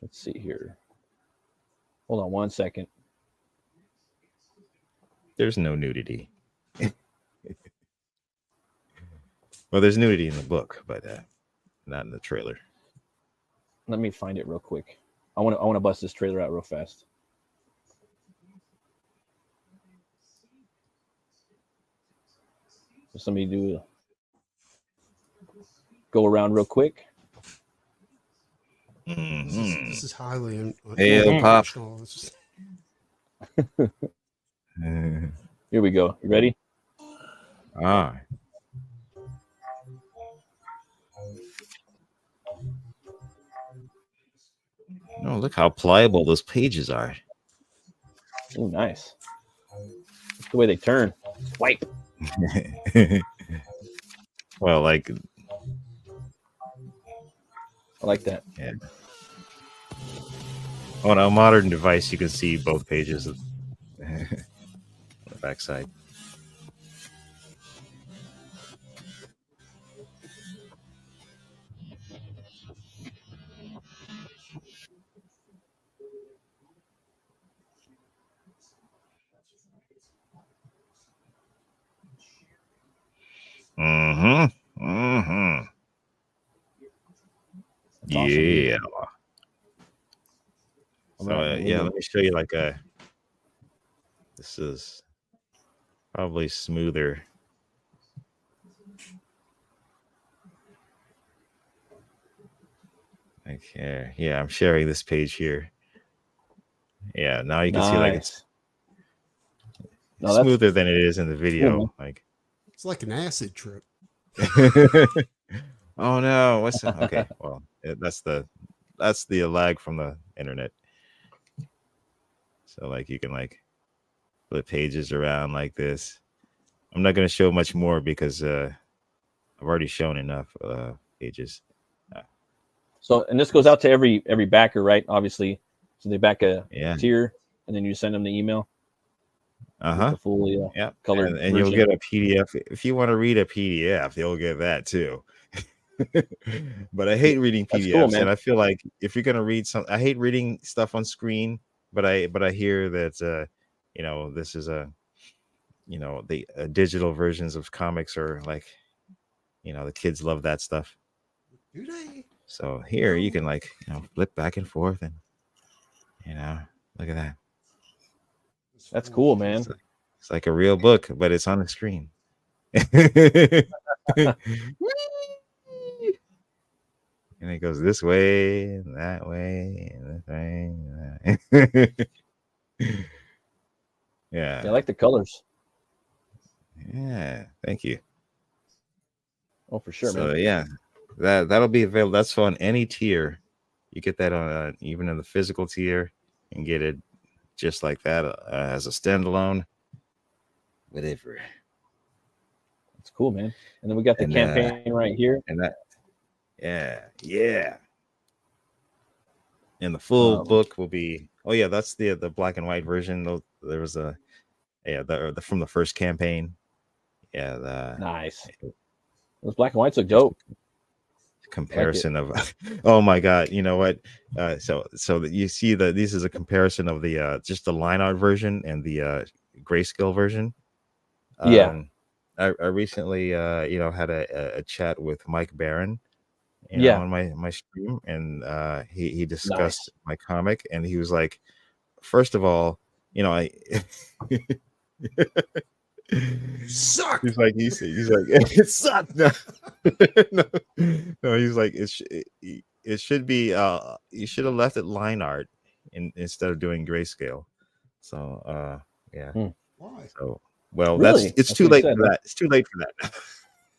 Let's see here. Hold on one second. There's no nudity. Well, there's nudity in the book, but not in the trailer. Let me find it real quick. I want to bust this trailer out real fast. So somebody do go around real quick. Mm-hmm. This is highly unprofessional. Here we go. You ready? Ah. Oh, look how pliable those pages are. Oh, nice. That's the way they turn. Swipe. Well, like, I like that. Yeah. On a modern device, you can see both pages of the backside. Mm-hmm. Mm-hmm. That's awesome, Yeah. Dude. So yeah, let me show you like this is probably smoother. Okay, yeah, I'm sharing this page here. Yeah, now you can see like it's smoother than it is in the video. Cool, like it's like an acid trip. Oh no, what's that? Okay, well, that's the lag from the internet. So like you can like flip pages around like this. I'm not going to show much more because I've already shown enough pages. So, and this goes out to every backer, right? Obviously, so they back a tier, and then you send them the email. Fully colored and you'll get a PDF if you want to read a PDF. You'll get that too. But I hate reading That's PDFs, cool, man. and I feel like if you're gonna read I hate reading stuff on screen. But I hear that this is the digital versions of comics are like, the kids love that stuff. Do they? So here you can flip back and forth and look at that. That's cool, man. It's like a real book, but it's on the screen. And it goes this way and that way and this way. Yeah. I like the colors. Yeah. Thank you. Oh, for sure, So man. yeah, that'll be available. That's on any tier. You get that on even in the physical tier, and get it just like that as a standalone. Whatever. That's cool, man. And then we got the campaign right here. And that, yeah. And the full book will be. Oh yeah, that's the black and white version. There was the from the first campaign. Yeah, nice. Those black and whites look dope. Comparison of oh my god, you know what? So that you see that this is a comparison of the just the line art version and the grayscale version. I recently had a chat with Mike Barron on my stream, and he discussed my comic, and he was like, first of all, I suck. He's like it sucked. No, he's like it should be you should have left it line art instead of doing grayscale. So yeah. Why? So well, really? It's too late for that. It's too late for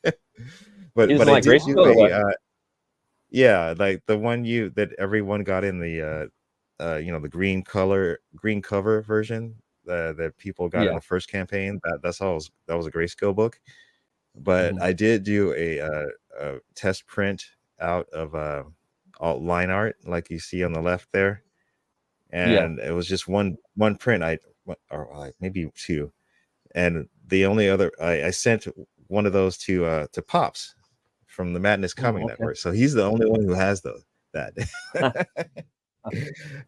that. but I like did do a like the one that everyone got in the the green cover version that people got in the first campaign. That was a grayscale book. But I did do a test print out of all line art like you see on the left there, and it was just one print or like maybe two, and the only other I sent one of those to Pops from the Madness Comic Network. So he's the only one who has that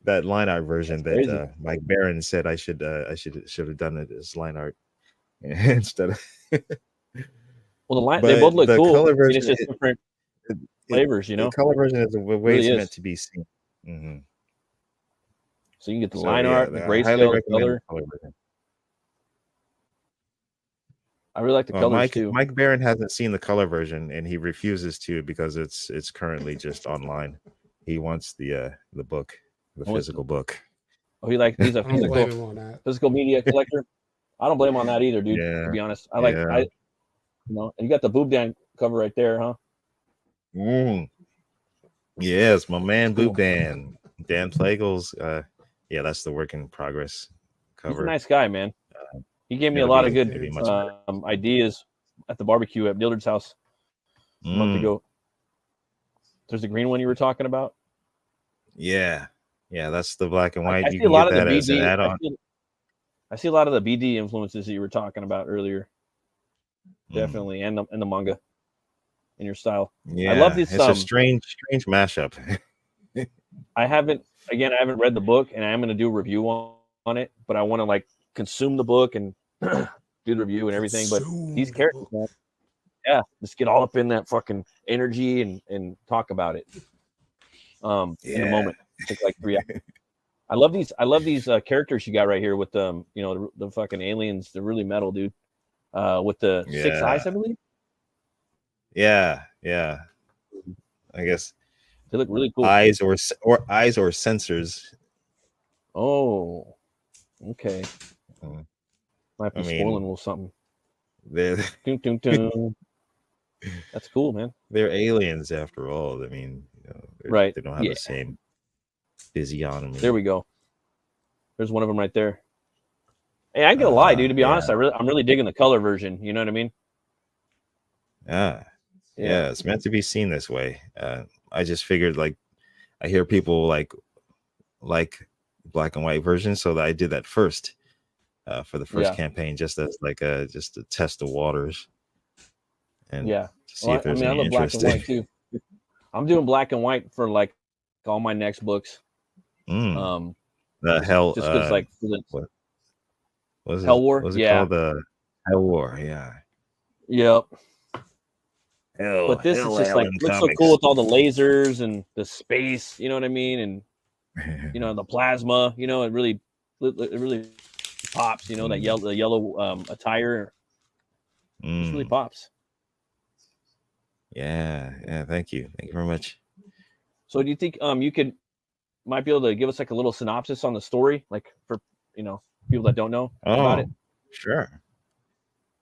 that line art version that Mike Barron said I should have done it as line art instead of. Well, they both look cool. Color version, it's just different flavors, The color version is the way it's meant to be seen. Mm-hmm. So you can get the line art, the grayscale color. I really like the colors too. Mike Barron hasn't seen the color version, and he refuses to because it's currently just online. He wants the book, the physical book. Oh, he's a physical media collector. I don't blame him on that either, dude. To be honest, and you got the Boob Dan cover right there, huh? Yes, my man Boob Dan Plagels. That's the work in progress cover. He's a nice guy, man. He gave me a lot of good ideas at the barbecue at Mildred's house a month ago. There's the green one you were talking about. Yeah, that's the black and white. I see a lot of the BD. I see a lot of the BD influences that you were talking about earlier. Definitely, and the manga in your style. Yeah, I love this. It's a strange mashup. I haven't read the book, and I'm going to do a review on it. But I want to consume the book and do the review and everything. But these characters, man, just get all up in that fucking energy and talk about it. In a moment, take like 3 hours. I love these characters you got right here with the fucking aliens. They're really metal, dude. With the 6 eyes, I believe. Yeah. I guess they look really cool. Eyes or sensors. Oh, okay. Might be spoiling a little something. That's cool, man. They're aliens after all. I mean, right? They don't have the same physiognomy. There we go. There's one of them right there. Hey, I ain't gonna lie, dude. To be honest, I'm really digging the color version. You know what I mean? Yeah, it's meant to be seen this way. I just figured, I hear people like black and white versions, so that I did that first for the first campaign, just as just to test the waters and see if there's any I love interest. black and white too. I'm doing black and white for like all my next books. The hell, just because like for the what was Hell it? War, Was it yeah, called the Hell War? Yeah. yep. Hell, But this is just like looks so cool with all the lasers and the space. You know what I mean? And you know the plasma. You know it really pops. You know that yellow attire. It really pops. Yeah. Thank you very much. So do you think you might be able to give us like a little synopsis on the story, like for people that don't know about it? Sure.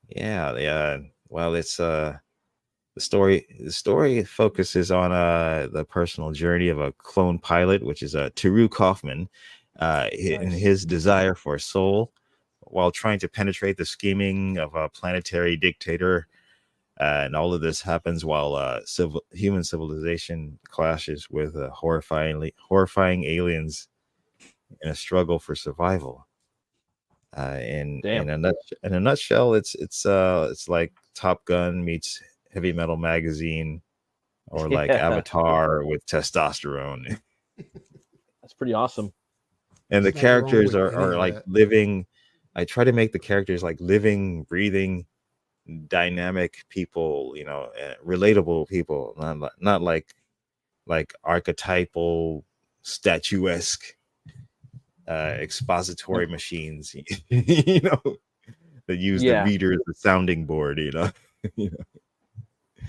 Yeah. Well, it's the story focuses on the personal journey of a clone pilot, which is Teru Kaufman, in his desire for a soul, while trying to penetrate the scheming of a planetary dictator. And all of this happens while human civilization clashes with horrifying aliens in a struggle for survival. In a nutshell, it's like Top Gun meets Heavy Metal Magazine, or like Avatar with testosterone. That's pretty awesome. And the characters are like living. I try to make the characters like living, breathing, dynamic people, relatable people, not like archetypal, statuesque, expository machines, that use the reader as a sounding board,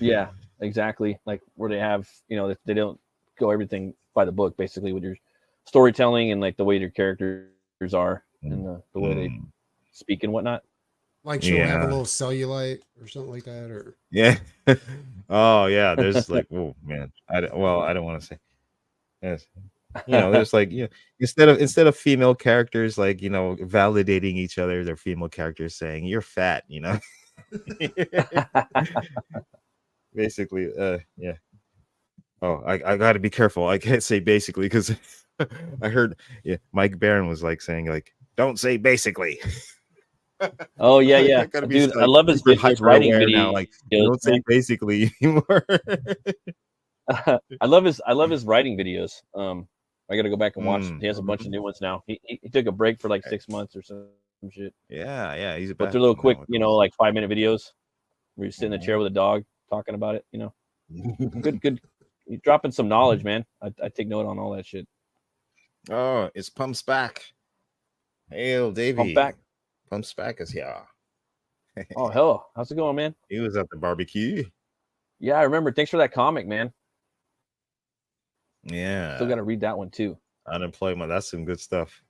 Yeah, exactly. Like where they have, they don't go everything by the book, basically, with your storytelling and like the way your characters are and the way they speak and whatnot. Like she'll have a little cellulite or something like that, or oh yeah, there's like, oh man, I don't want to say. Yes. There's like, instead of female characters like validating each other, they're female characters saying you're fat, basically. Yeah. Oh, I got to be careful. I can't say basically because I heard Mike Barron was like saying like don't say basically. Oh yeah. Dude, I love his writing videos. Now, like, don't say basically anymore. I love his writing videos. I got to go back and watch. He has a bunch of new ones now. He took a break for like 6 months or some shit. Yeah. He's but they're little quick, like 5-minute videos where you sit in a chair with a dog talking about it. Good. You're dropping some knowledge, man. I take note on all that shit. Oh, it's Pumps Back. Hail, Davey. Pumps Back is here. Oh hell, how's it going, man? He was at the barbecue. Yeah, I remember. Thanks for that comic, man. Yeah. Still got to read that one too. Unemployment. That's some good stuff.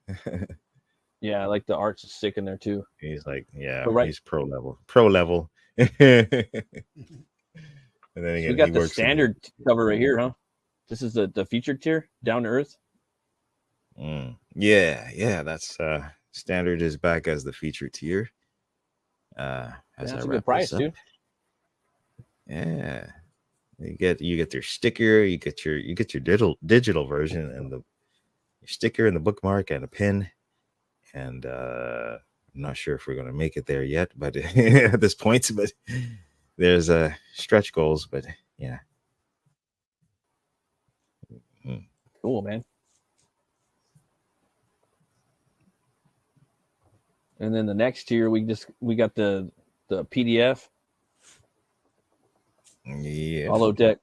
Yeah, I like the art's sick in there too. He's like, he's pro level. And then again, we got the standard cover right here, huh? This is the featured tier, Down to Earth. Yeah. That's standard is back as the featured tier. That's a good price, dude. Yeah. You get your sticker, you get your digital version, and your sticker and the bookmark and a pin. And I'm not sure if we're gonna make it there yet, but at this point, but there's stretch goals, but yeah. Cool, man. And then the next tier, we got the PDF. Yeah. Holodeck.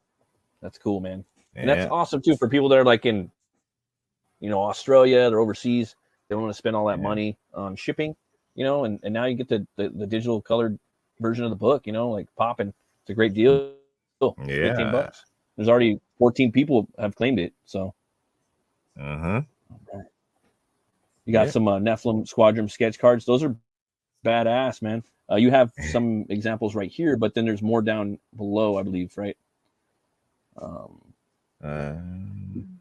That's cool, man. And that's awesome too for people that are like in, Australia, they're overseas. They don't want to spend all that money on shipping, and now you get the digital colored version of the book, like popping. It's a great deal. Yeah. $15. There's already 14 people have claimed it. So. Okay. You got some Nephilim Squadron sketch cards. Those are badass, man. You have some examples right here, but then there's more down below, I believe, right? I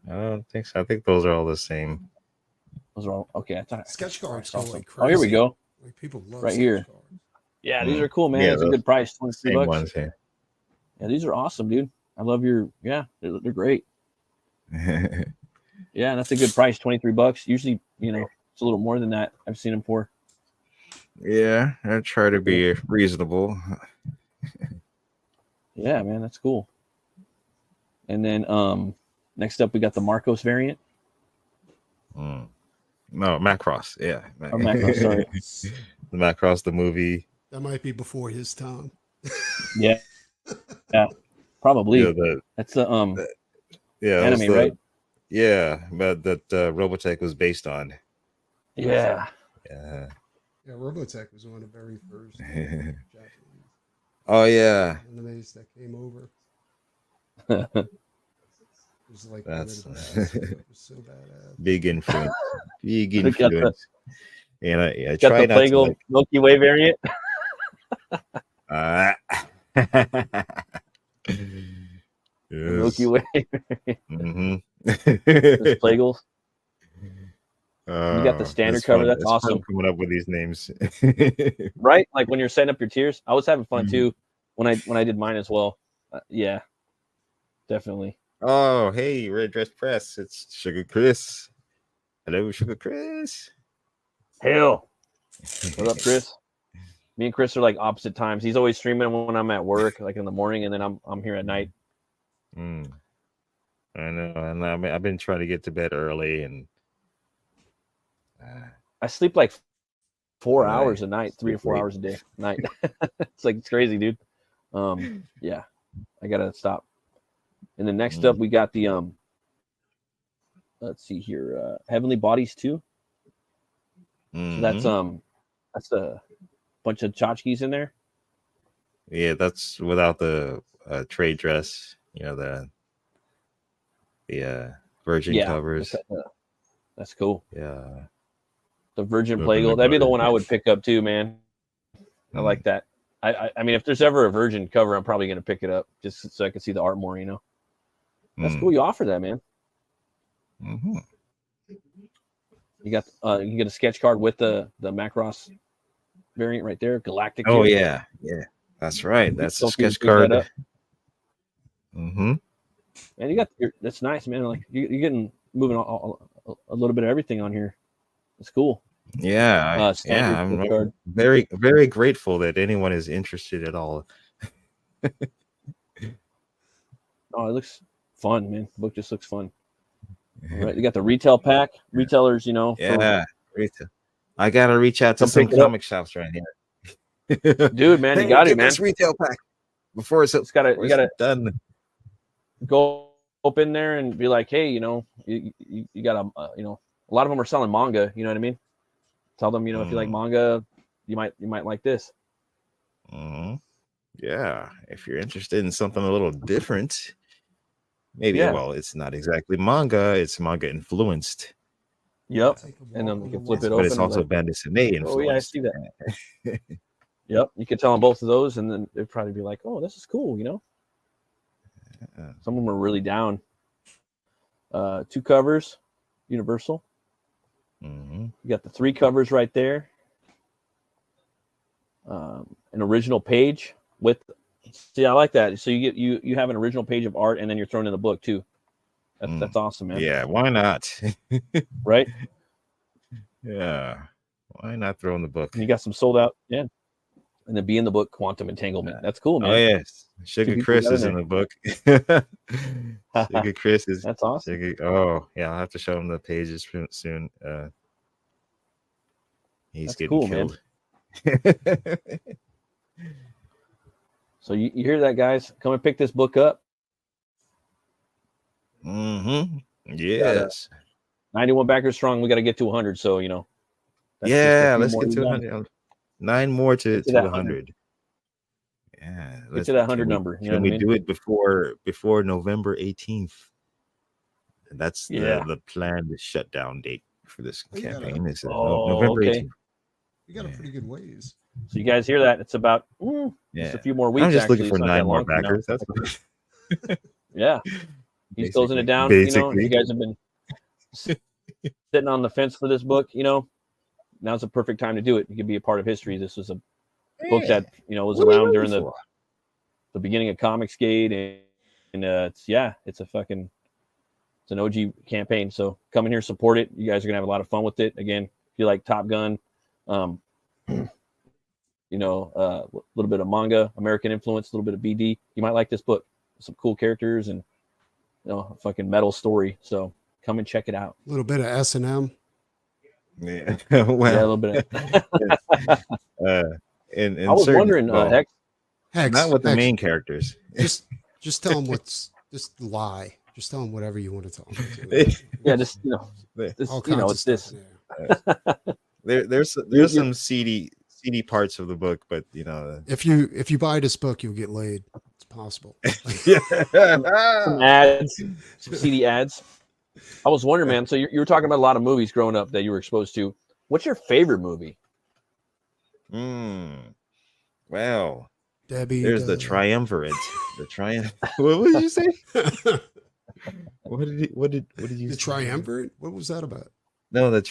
don't think so. I think those are all the same. Those are all okay. I thought sketch cards go like crazy. Oh, here we go. Like people love right here. cards. Yeah, these are cool, man. It's a good price, $23 ones here. Yeah, these are awesome, dude. I love your. Yeah, they're great. Yeah, and that's a good price, $23. Usually, it's a little more than that. I've seen them for. Yeah, I try to be reasonable. Yeah, man, that's cool. And then next up we got the Marcos variant. No, Macross. Yeah. Or Macross, sorry. The Macross, the movie. That might be before his time. Yeah. Yeah. Probably. Yeah, that's the yeah, anime, right? Yeah, but that Robotech was based on. Yeah. Yeah. Yeah, Robotech was one of the very first Japanese Oh yeah. animes that came over. It was like That's one of the best. It was so badass. big influence. Big Got the- influence. And I got try the not to Plagal like. Milky Way variant. The Milky Yes. Way. Mm-hmm. There's Plagals. You got the standard cover. Fun. That's It's fun awesome. coming up with these names. Right? Like when you're setting up your tiers. I was having fun Mhm. too when I did mine as well. Yeah. Definitely. Oh, hey, Red Dress Press. It's Sugar Chris. Hello, Sugar Chris. Hell. What up, Chris? Me and Chris are like opposite times. He's always streaming when I'm at work, like in the morning, and then I'm here at night. I know, and I've been trying to get to bed early, and I sleep like 4 Right. hours a night, 3 or 4 Sleep late. hours a day. Night. It's crazy, dude. Yeah, I gotta stop. And then next up, we got the let's see here, Heavenly Bodies 2. So that's a bunch of tchotchkes in there. Yeah, that's without the trade dress. You know, the Virgin covers. That's cool. Yeah, The Virgin Looking Plagal. at That'd be the butter. one I would pick up too, man. I like that. I mean, if there's ever a Virgin cover, I'm probably gonna pick it up just so I can see the art more. You know, that's cool. You offer that, man. Mm-hmm. You got you can get a sketch card with the Macross variant right there, Galactic. Oh tier. yeah, that's right. That's a Don't forget to sketch pick that card. up. Mm-hmm. And you got that's nice, man. Like you're getting moving a little bit of everything on here. It's cool. Yeah, Standard I'm sketch card. very, very grateful that anyone is interested at all. Oh, it looks fun, man. The book just looks fun. All right, you got the retail pack. Retailers, you know. Yeah, retail. I gotta reach out to Come some pick it up. comic shops right here. Dude, man, you got it, man. This retail pack before it's you gotta done. go up in there and be like, hey, you know, you got you know, a lot of them are selling manga. You know what I mean? Tell them, you know, if you like manga, you might like this. Yeah, if you're interested in something a little different, maybe. Yeah. Well, it's not exactly manga; it's manga influenced. Yep. And then you can flip it open. But it's also Bandisane influenced. Oh yeah, I see that. Yep. You could tell them both of those, and then they'd probably be like, "Oh, this is cool," you know. Some of them are really down. 2 covers, Universal. You got the 3 covers right there. An original page with. See, I like that. So you have an original page of art, and then you're throwing in the book too. That's awesome, man. Yeah, why not? Right? Yeah, why not throw in the book? And you got some sold out, yeah. And then be in the book, Quantum Entanglement. That's cool, man. Oh yes, Sugar Chris is in the book. Sugar Chris is. That's awesome. Oh yeah, I'll have to show him the pages soon. He's That's getting cool, killed. Man. So you hear that, guys? Come and pick this book up. Yes. 91 backers strong. We got to get to 100. So you know. Yeah, let's get to 100. 9 more to 100. Yeah, let's get to that 100 number. Can we do it before November 18th? That's the planned shutdown date for this campaign. Is November 18th. You got a pretty good ways. So you guys hear that? It's about just a few more weeks. I'm just actually. looking for 9 more backers. That's yeah. He's closing it down. You know, you guys have been sitting on the fence for this book. You know, now's the perfect time to do it. You could be a part of history. This was a book that was around during the beginning of Comicsgate, and it's an OG campaign. So come in here, support it. You guys are gonna have a lot of fun with it. Again, if you like Top Gun, a little bit of manga, American influence, a little bit of BD, you might like this book. Some cool characters and a fucking metal story. So come and check it out. A little bit of S&M. Yeah. Yeah, a Well, little bit. in I was certain, wondering, well, Hex. not with the Hex, main characters. just tell them just lie. Just tell them whatever you want to tell them. Yeah, just this, All kinds of it's this. stuff in there. There's some seedy parts of the book, but If you buy this book, you'll get laid. It's possible. Some ads, some CD ads. I was wondering, man. So you were talking about a lot of movies growing up that you were exposed to. What's your favorite movie? Well, Debbie, there's the triumvirate. The triumph. What did you say? What did you the say? triumvirate? What was that about? No, the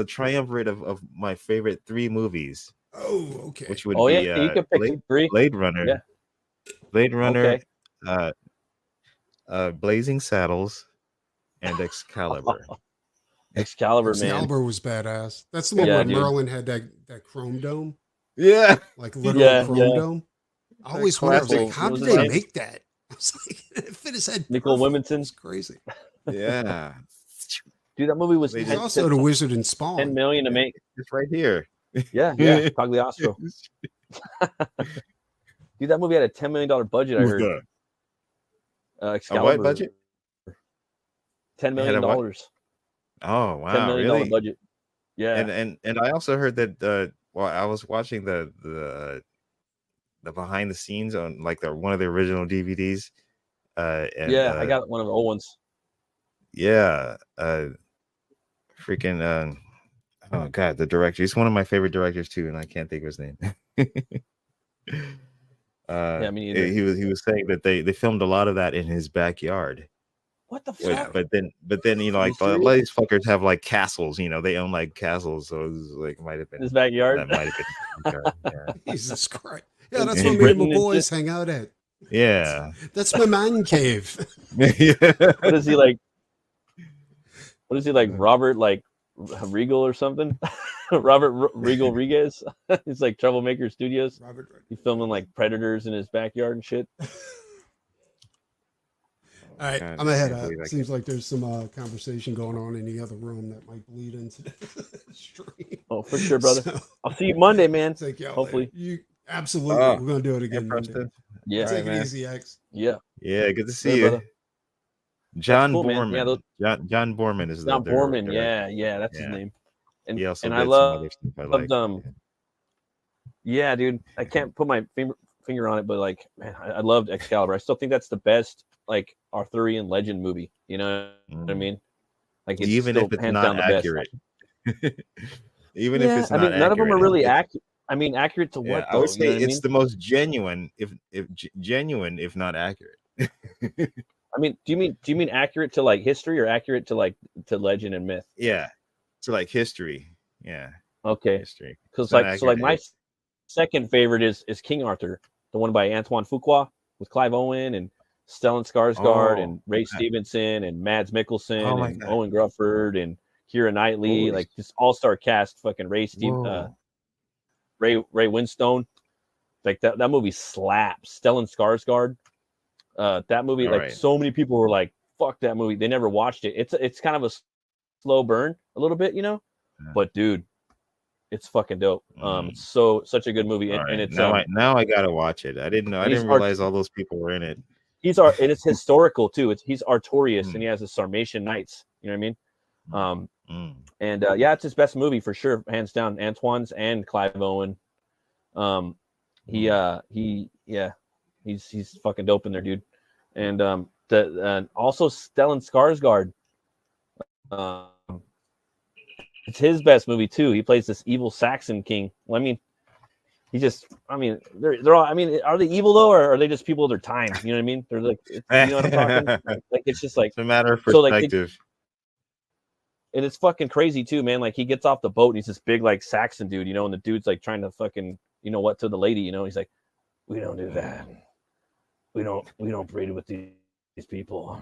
triumvirate of my favorite 3 movies. Oh, okay. Which would be you could pick 3. Blade Runner. Yeah. Blade Runner, Okay. Blazing Saddles, and Excalibur. Excalibur, man. Excalibur was badass. That's the one where Merlin had that chrome dome. Yeah. Like literal chrome dome. I always wondered, classic. like, how did they make that? I was like, it fit his head. Nicole Wiminson. It's crazy. Yeah. Dude, that movie was He's also the Wizard in Spawn. 10 million to make. It's right here. Yeah, Cagliostro. Dude, that movie had a $10 million budget, I heard. Excalibur. A what budget? $10 million. Oh, wow. $10 million really? budget. Yeah. And I also heard that I was watching the behind the scenes on like one of the original DVDs. I got one of the old ones. Yeah. Freaking oh god, the director. He's one of my favorite directors too, and I can't think of his name. Yeah, me neither. He was saying that they filmed a lot of that in his backyard. What the fuck? But then like a lot of these fuckers have like castles, they own like castles, so it was like might have been his backyard. That might have been his backyard, yeah. Jesus Christ. Yeah, that's where me and my boys hang out at. Yeah. That's my man cave. What is he like? What is he like? Robert like Regal or something? Robert Regal Riguez. He's like Troublemaker Studios. He's filming like Predators in his backyard and shit. All right, I'm ahead. Seems like there's some conversation going on in the other room that might bleed into the stream. Oh, for sure, brother. So, I'll see you Monday, man. Take you out hopefully. You absolutely. We're gonna do it again. Yeah, take it easy, X. Yeah. Yeah, good to see you. Brother. John Borman. Yeah, John Borman is John Borman. Yeah, that's his name. And he also and did I love like. Yeah, dude. I can't put my finger on it, but like, man, I loved Excalibur. I still think that's the best like Arthurian legend movie. You know what I mean? Like, it's even if it's not accurate. Even if it's not accurate. None of them are really accurate. I mean, accurate to what? I would say it's the most genuine, if genuine, if not accurate. I mean, do you mean accurate to like history or accurate to like to legend and myth? Yeah, to like history. Yeah. Okay. History. Because like my second favorite is King Arthur, the one by Antoine Fuqua with Clive Owen and Stellan Skarsgård and Ray Stevenson and Mads Mikkelsen and Owen Grufford and Keira Knightley, like this all-star cast. Fucking Ray Winstone, like that movie slaps. Stellan Skarsgård. That movie, so many people were like, "Fuck that movie." They never watched it. It's kind of a slow burn, a little bit, But dude, it's fucking dope. It's such a good movie, and it's now I gotta watch it. I didn't know. I didn't realize all those people were in it. And it's historical too. He's Artorias, and he has the Sarmatian Knights. You know what I mean? And it's his best movie for sure, hands down. Antoine's and Clive Owen. He's fucking dope in there, dude. And also Stellan Skarsgård. It's his best movie too. He plays this evil Saxon king. Well, I mean, they're all. I mean, are they evil though, or are they just people of their time? You know what I mean? They're like, you know what I'm talking? Like it's just like it's a matter of perspective. And it's fucking crazy too, man. Like he gets off the boat and he's this big like Saxon dude, and the dude's like trying to fucking, what to the lady, he's like, we don't do that. We don't breed with these people.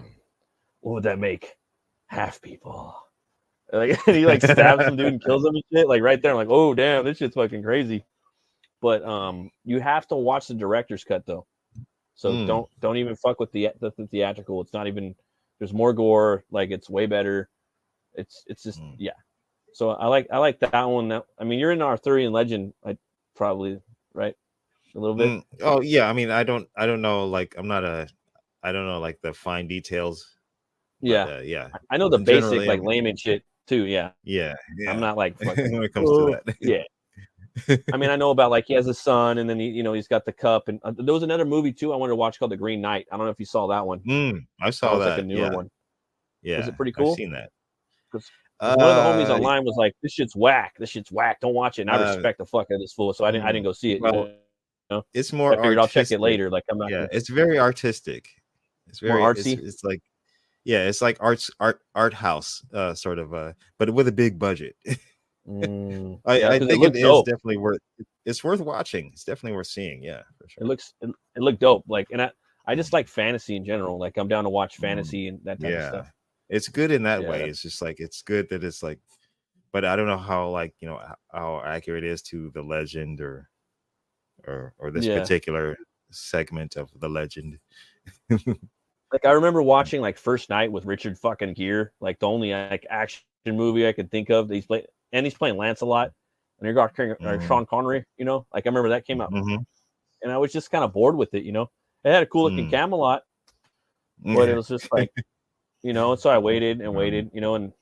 What would that make? Half people. Like, and he like stabs some dude and kills him and shit. Like right there, I'm like, oh damn, this shit's fucking crazy. But you have to watch the director's cut though. So don't even fuck with the theatrical. It's not even There's more gore. Like it's way better. It's just yeah. So I like that one. I mean, you're in Arthurian legend, probably right a little bit. Oh yeah, I mean, I don't know. Like I don't know like the fine details. But, Yeah, I know the basic like layman shit too. Yeah, yeah. I'm not like fucking when it comes to that. Yeah. I mean, I know about like he has a son, and then he's got the cup, and there was another movie too I wanted to watch called The Green Knight. I don't know if you saw that one. I saw that. Like a newer one. Yeah, was it pretty cool? I've seen that. Because one of the homies online was like, "This shit's whack. This shit's whack. Don't watch it." And I respect the fuck out of this fool, so I didn't go see it. Well, you know? It's more. I figured artistic. I'll check it later. Like I'm not. Yeah, it's very artistic. It's very more artsy. It's like, yeah, it's like art house sort of, but with a big budget. I think it is dope. definitely worth. It's worth watching. It's definitely worth seeing. Yeah, for sure. It looked dope. Like, and I just like fantasy in general. Like I'm down to watch fantasy and that type of stuff. It's good in that way. It's just like it's good that it's like, but I don't know how how accurate it is to the legend or this particular segment of the legend. Like I remember watching like First Night with Richard fucking Gere, like the only like action movie I could think of. He's playing Lancelot, and you got Sean Connery. Like I remember that came out, and I was just kind of bored with it. It had a cool looking Camelot, but it was just like, and so I waited and waited, and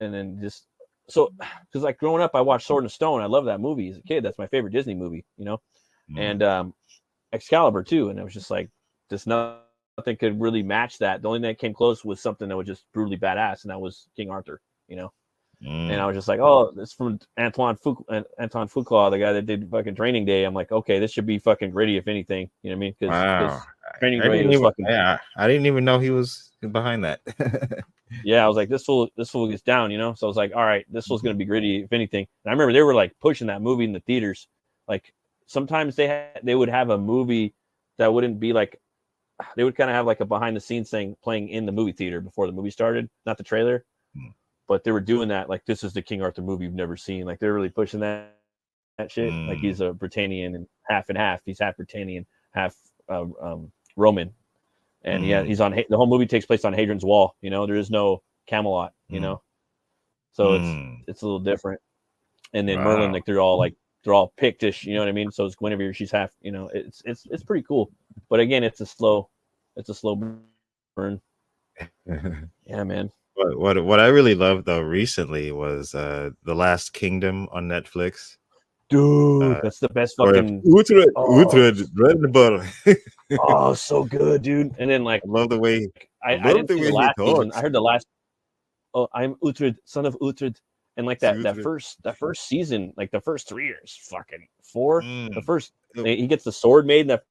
then just so because like growing up, I watched Sword and Stone. I love that movie as a kid. That's my favorite Disney movie, and Excalibur too. And I was just like, just nothing could really match that. The only thing that came close was something that was just brutally badass, and that was King Arthur. And I was just like, oh, this is from Antoine Fuqua, the guy that did fucking Training Day. I'm like, okay, this should be fucking gritty, if anything. You know what I mean? Because Training Day was fucking. Yeah, I didn't even know he was behind that. Yeah, I was like, this fool gets down, So I was like, all right, this fool's gonna be gritty, if anything. And I remember they were like pushing that movie in the theaters. Like sometimes they would have a movie that wouldn't be like, they would kind of have like a behind the scenes thing playing in the movie theater before the movie started, not the trailer. But they were doing that like, this is the King Arthur movie you've never seen. Like they're really pushing that shit. Like he's a Britannian and half. He's half Britannian, half Roman. And he's on the whole movie takes place on Hadrian's Wall. There is no Camelot. So it's a little different. And then Merlin, like they're all Pictish. You know what I mean? So it's Guinevere. She's half. It's pretty cool. But again, it's a slow burn. Yeah, man. What I really loved though recently was The Last Kingdom on Netflix. Dude, that's the best fucking Utrecht, bread and butter. Oh, so good, dude. And then like I love the way I didn't see the last season. I heard the last. Oh, I'm Utrecht, son of Utrecht, and like that first season, like the first 3 years, fucking 4. The first he gets the sword made in that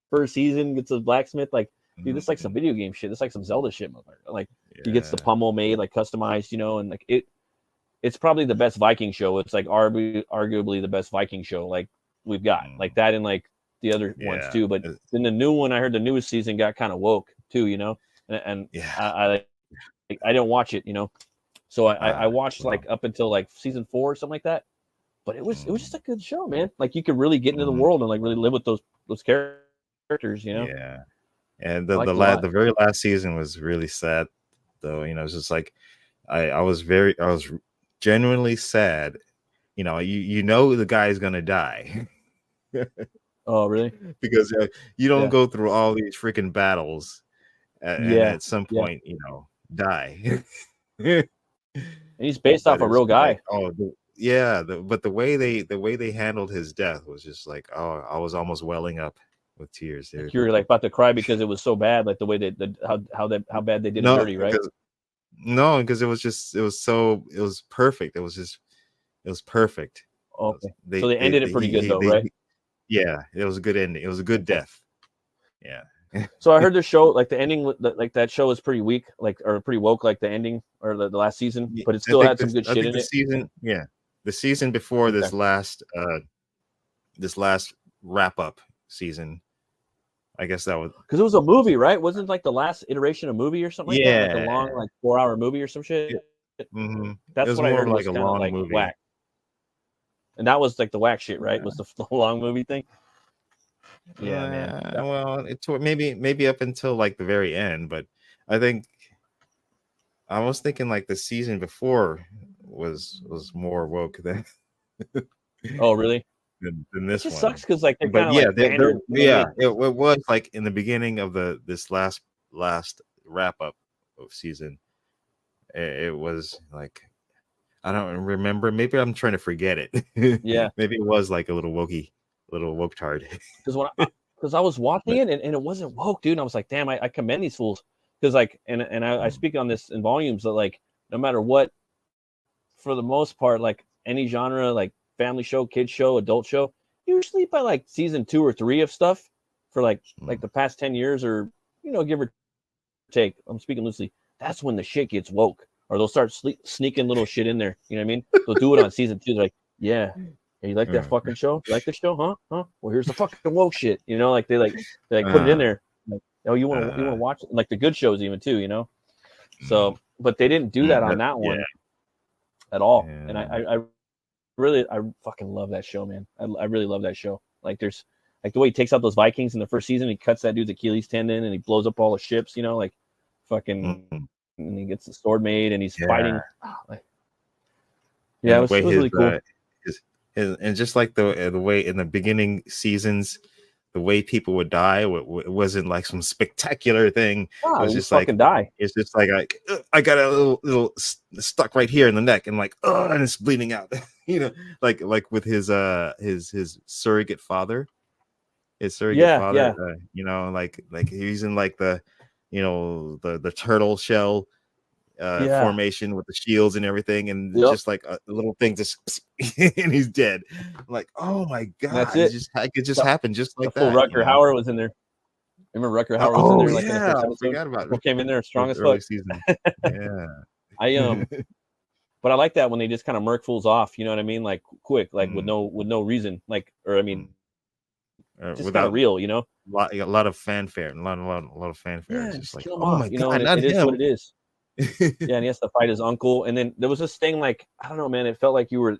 first season, gets a blacksmith. Like, dude, it's like some video game shit. It's like some Zelda shit, motherfucker. Like he gets the pummel made, like customized, and like it's probably the best Viking show. It's like arguably the best Viking show like we've got, like that and like the other ones too. But then the new one, I heard the newest season got kind of woke too, and I didn't watch it, so I watched like up until like season 4 or something like that. But it was just a good show, man. Like you could really get into the world and like really live with those characters, Yeah. And the very last season was really sad though. It's just like I was genuinely sad. The guy's gonna die. Oh, really? Because you don't go through all these freaking battles and at some point, die. And he's based off a real guy. Like, but the way they handled his death was just like, oh, I was almost welling up with tears there. Like you were like about to cry because it was so bad, like the way how bad they did it dirty, right? No, because it was perfect. It was perfect. Okay. So they ended it pretty good though, right? Yeah, it was a good ending. It was a good death. Yeah. So I heard the show, like the ending, like that show is pretty weak, like or pretty woke, like the ending or the last season, but it still had some good shit in it. The season before this last wrap up season, I guess that was because it was a movie, right? Wasn't like the last iteration of movie or something like that? Like a long, like 4-hour movie or some shit. That's what I heard. Like a long like movie. Whack. And that was like the whack shit, right? Was the long movie thing? Yeah, man. Well, it's maybe up until like the very end, but I think I was thinking like the season before was more woke than Oh, really? than It this just one. sucks because like they're But kind of yeah, like pandering. You know what I mean? it was like in the beginning of this last wrap up of season. It was like I don't remember. Maybe I'm trying to forget it. Yeah. Maybe it was like a little woke tard. Because I was watching it and it wasn't woke, dude. And I was like, damn, I commend these fools. Because like, and I speak on this in volumes that like, no matter what, for the most part, like any genre, like family show, kids show, adult show, usually by like season 2 or 3 of stuff for like the past 10 years or, give or take, I'm speaking loosely, that's when the shit gets woke. Or they'll start sneaking little shit in there. You know what I mean? They'll do it on season 2. They're like, yeah, you like that fucking show? You like the show? Huh? Well, here's the fucking woke shit. Like they put it in there. Like, oh, you want to watch it? Like the good shows even too. So, but they didn't do that on that one at all. And I really fucking love that show, man. I really love that show. Like there's like the way he takes out those Vikings in the first season. He cuts that dude's Achilles tendon and he blows up all the ships. Like fucking. And he gets the sword made, and he's fighting. It was really cool. And just like the way in the beginning seasons, the way people would die, it wasn't like some spectacular thing. It was just like die. It's just like I got a little stuck right here in the neck, and like and it's bleeding out. Like with his surrogate father, father. Like he's in like the the turtle shell formation with the shields and everything, and just like a little thing just and he's dead. I'm like, oh my god, that's it. It could just happen just like that. Rutger Hauer was in there. Remember Rutger Hauer was in there? Like in the first episode? I forgot about it. Came in there strong as early fuck. Season. Yeah. But I like that when they just kind of murk fools off. You know what I mean? Like quick, like with no reason. Like, or I mean, just kind of real. A lot of fanfare, a lot of fanfare. Yeah, just like, kill him off. My god, and it is what it is. Yeah, and he has to fight his uncle. And then there was this thing like, I don't know, man, it felt like you were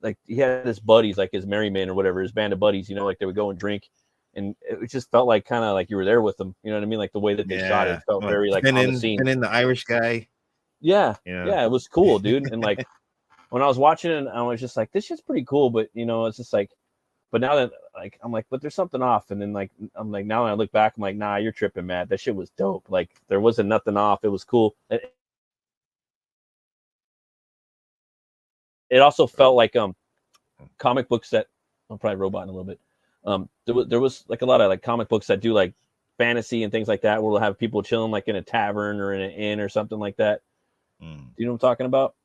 like he had his buddies, like his merry men or whatever, his band of buddies, like they would go and drink. And it just felt like kind of like you were there with them. You know what I mean? Like the way that they shot it felt very like on the scene. And then the Irish guy. Yeah, it was cool, dude. And like when I was watching it, I was just like, this shit's pretty cool. But it's just like, but now that like I'm like, but there's something off. And then like I'm like, now when I look back, I'm like, nah, you're tripping, Matt. That shit was dope. Like there wasn't nothing off. It was cool. It also felt like comic books that I'm probably roboting a little bit. There was like a lot of like comic books that do like fantasy and things like that, where we'll have people chilling like in a tavern or in an inn or something like that. Do you know what I'm talking about?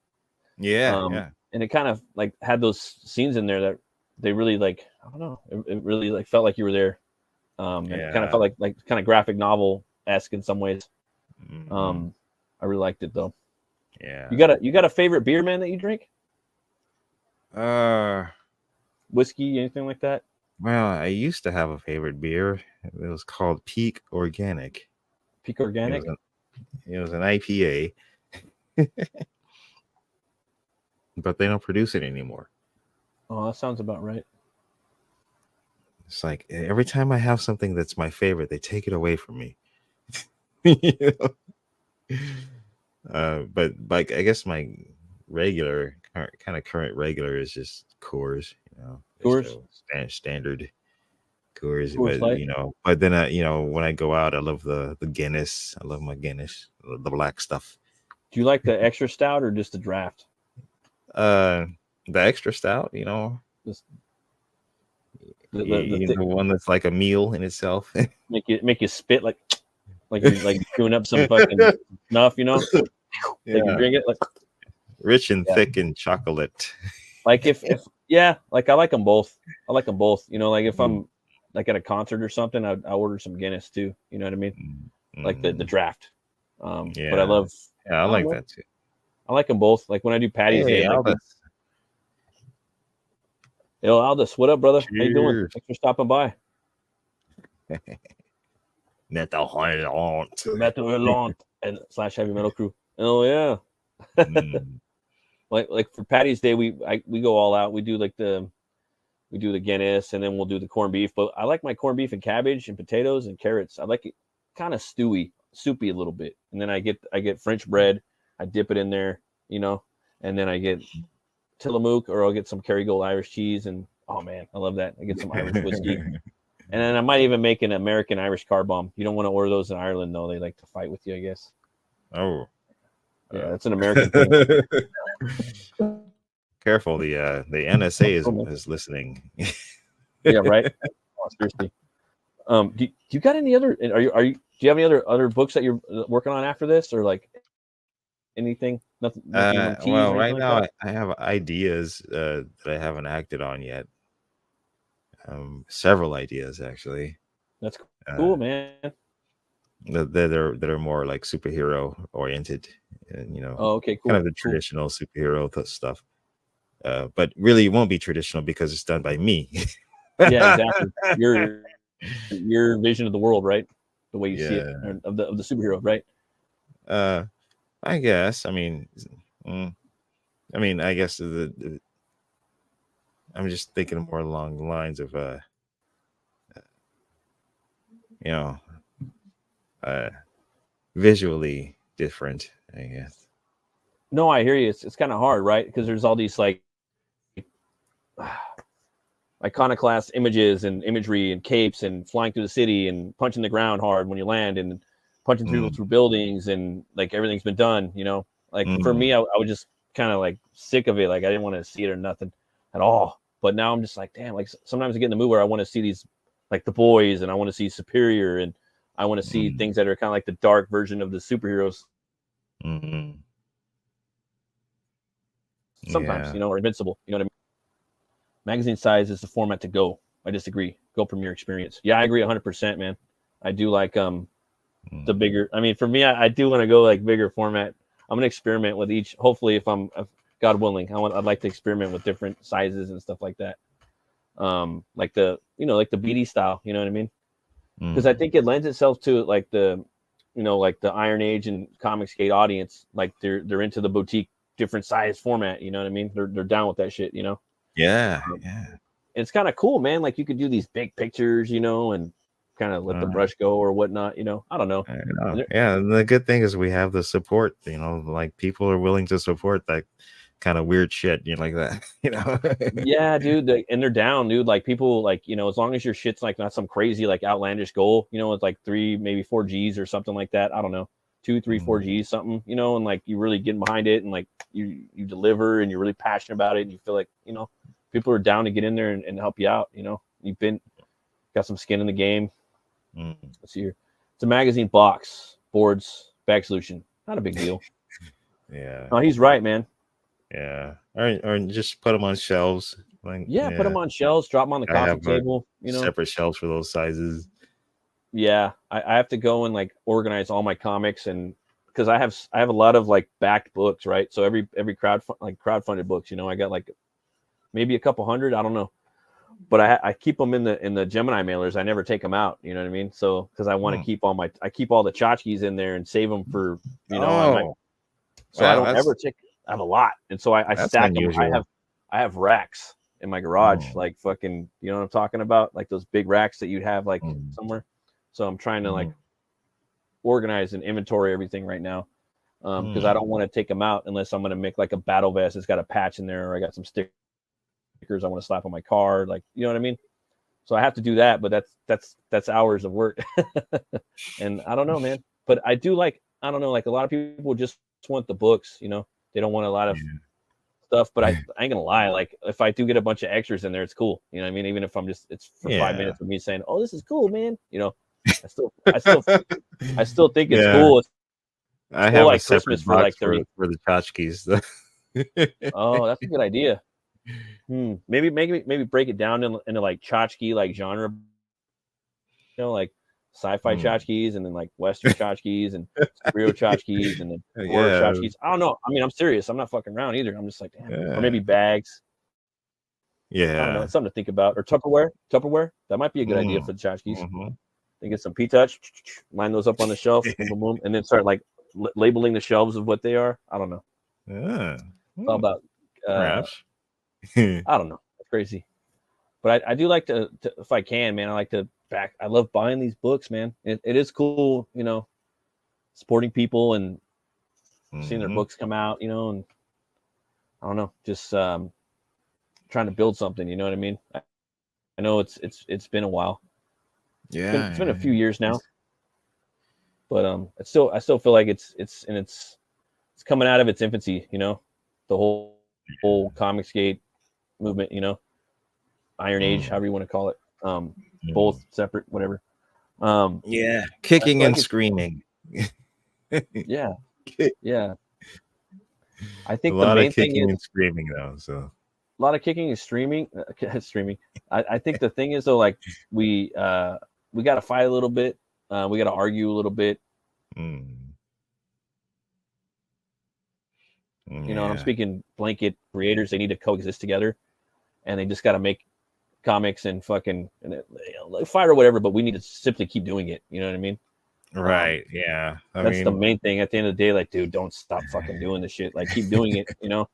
Yeah. And it kind of like had those scenes in there that they really like. I don't know. It really like felt like you were there. It kind of felt like kind of graphic novel-esque in some ways. I really liked it though. Yeah. You got a favorite beer, man, that you drink? Whiskey, anything like that? Well, I used to have a favorite beer. It was called Peak Organic. Peak Organic? It was an IPA. But they don't produce it anymore. Oh, that sounds about right. It's like every time I have something that's my favorite, they take it away from me. But like I guess my regular kind of current regular is just Coors, Coors, standard Coors, Coors but Light. But then when I go out, I love the Guinness. I love my Guinness, the black stuff. Do you like the extra stout or just the draft? The extra stout, Just the one that's like a meal in itself. make you spit like you're chewing up some fucking snuff, Yeah. You drink it like rich and thick in chocolate. Like if like I like them both. Like if I'm like at a concert or something, I order some Guinness too. You know what I mean? Like the draft. But I love. Yeah, I like that too. I like them both. Like when I do Patty's Day. Aldous. Yo, Aldous, what up, brother? Cheers. How you doing? Thanks for stopping by. Metal Haunt and / Heavy Metal Crew. Oh yeah. Like for Patty's Day, we go all out. We do like the we do the Guinness, and then we'll do the corned beef. But I like my corned beef and cabbage and potatoes and carrots. I like it kind of soupy a little bit. And then I get French bread. I dip it in there, you know, and then I get Tillamook, or I'll get some Kerrygold Irish cheese. And oh man, I love that. I get some Irish whiskey. And then I might even make an American Irish car bomb. You don't want to order those in Ireland, though. They like to fight with you, I guess. Oh. Yeah, that's an American thing. Careful, the NSA is listening. Yeah, right. Oh, seriously. Do you got any other? Do you have any other books that you're working on after this, or like anything? Nothing. Well, right now I have ideas that I haven't acted on yet. Several ideas actually. That's cool, man. That are more like superhero oriented, and you know. Oh, okay, cool. Kind of the traditional superhero stuff. But really, it won't be traditional because it's done by me. Yeah, exactly. Your vision of the world, right? The way you see it, of the superhero, right? I guess. I mean, I guess I'm just thinking more along the lines of, visually different, I guess. No, I hear you. It's kind of hard, right? Because there's all these like iconoclast images and imagery and capes and flying through the city and punching the ground hard when you land and punching through buildings, and like everything's been done, you know. Like for me, I was just kind of like sick of it. Like I didn't want to see it or nothing at all. But now I'm just like, damn, like sometimes I get in the mood where I want to see these, like The Boys, and I want to see Superior, and I want to see things that are kind of like the dark version of the superheroes. Sometimes, you know, or Invincible, you know what I mean? Magazine size is the format to go. I disagree. Go from your experience. Yeah, I agree 100%, man. I do like the bigger. I mean, for me, I do want to go like bigger format. I'm gonna experiment with each. Hopefully, if God willing, I'd like to experiment with different sizes and stuff like that. Like the BD style. You know what I mean? Because I think it lends itself to like the Iron Age and Comicsgate audience. Like they're into the boutique, different size format. You know what I mean? They're down with that shit. You know? Yeah. It's kind of cool, man. Like you could do these big pictures, you know, and kind of let the brush go or whatnot, you know. I don't know. Yeah, and the good thing is we have the support, you know, like people are willing to support that kind of weird shit, you know, like that, you know. Yeah, dude, and they're down, dude. Like people, like, you know, as long as your shit's like not some crazy like outlandish goal, you know, it's like 3 maybe 4 G's or something like that. I don't know, 2, 3, 4 G's something, you know, and like you really get behind it, and like you deliver, and you're really passionate about it, and you feel like, you know, people are down to get in there and help you out, you know. You've got some skin in the game. Let's see here. It's a magazine box, boards, bag solution. Not a big deal. Yeah. No, he's right, man. Yeah. Or just put them on shelves. Like, put them on shelves, drop them on the coffee table, you know. Separate shelves for those sizes. Yeah. I have to go and like organize all my comics, and because I have a lot of like backed books, right? So every crowdfunded books, you know, I got like maybe a couple hundred, I don't know. But I keep them in the Gemini mailers. I never take them out. You know what I mean? So because I want to keep all the tchotchkes in there and save them for, you know. I don't ever take. I have a lot, and so I stack them. I have racks in my garage, like fucking. You know what I'm talking about? Like those big racks that you'd have like somewhere. So I'm trying to like organize and inventory everything right now, because I don't want to take them out unless I'm going to make like a battle vest. It's got a patch in there, or I got some stickers I want to slap on my car, like, you know what I mean? So I have to do that, but that's hours of work. And I don't know, man. But I do like, I don't know, like a lot of people just want the books, you know. They don't want a lot of stuff, but I ain't gonna lie, like if I do get a bunch of extras in there, it's cool. You know what I mean? Even if it's for 5 minutes of me saying, "Oh, this is cool, man," you know, I still think it's cool. I have like Christmas for like 30 for the tchotchkes. Oh, that's a good idea. Maybe break it down into like tchotchke like genre, you know, like sci-fi tchotchkes, and then like Western tchotchkes, and superhero tchotchkes, and then horror tchotchkes. I don't know. I mean, I'm serious. I'm not fucking around either. I'm just like, damn. Or maybe bags. Yeah. I don't know. It's something to think about. Or Tupperware. That might be a good idea for the tchotchkes. Then get some P-Touch, line those up on the shelf, boom, boom, boom, and then start like labeling the shelves of what they are. I don't know. Yeah. It's all about perhaps. I don't know. It's crazy. But I do like to, if I can, man, I like to back. I love buying these books, man. It is cool, you know, supporting people and seeing their books come out, you know, and I don't know, just trying to build something. You know what I mean? I know it's been a while. Yeah, it's been a few years now, but I still feel like it's coming out of its infancy. You know, the whole Comicsgate movement. You know, Iron Age, however you want to call it. Both separate, whatever. Yeah, kicking like and screaming. Yeah, yeah. I A think the lot of main thing kicking is and screaming though. So a lot of kicking and streaming. Streaming. I think the thing is though, like we got to fight a little bit. We got to argue a little bit. You know, and I'm speaking blanket creators. They need to coexist together, and they just got to make comics and fucking fight or whatever. But we need to simply keep doing it. You know what I mean? right. Yeah. That's the main thing. At the end of the day, like, dude, don't stop fucking doing this shit. Like, keep doing it. You know?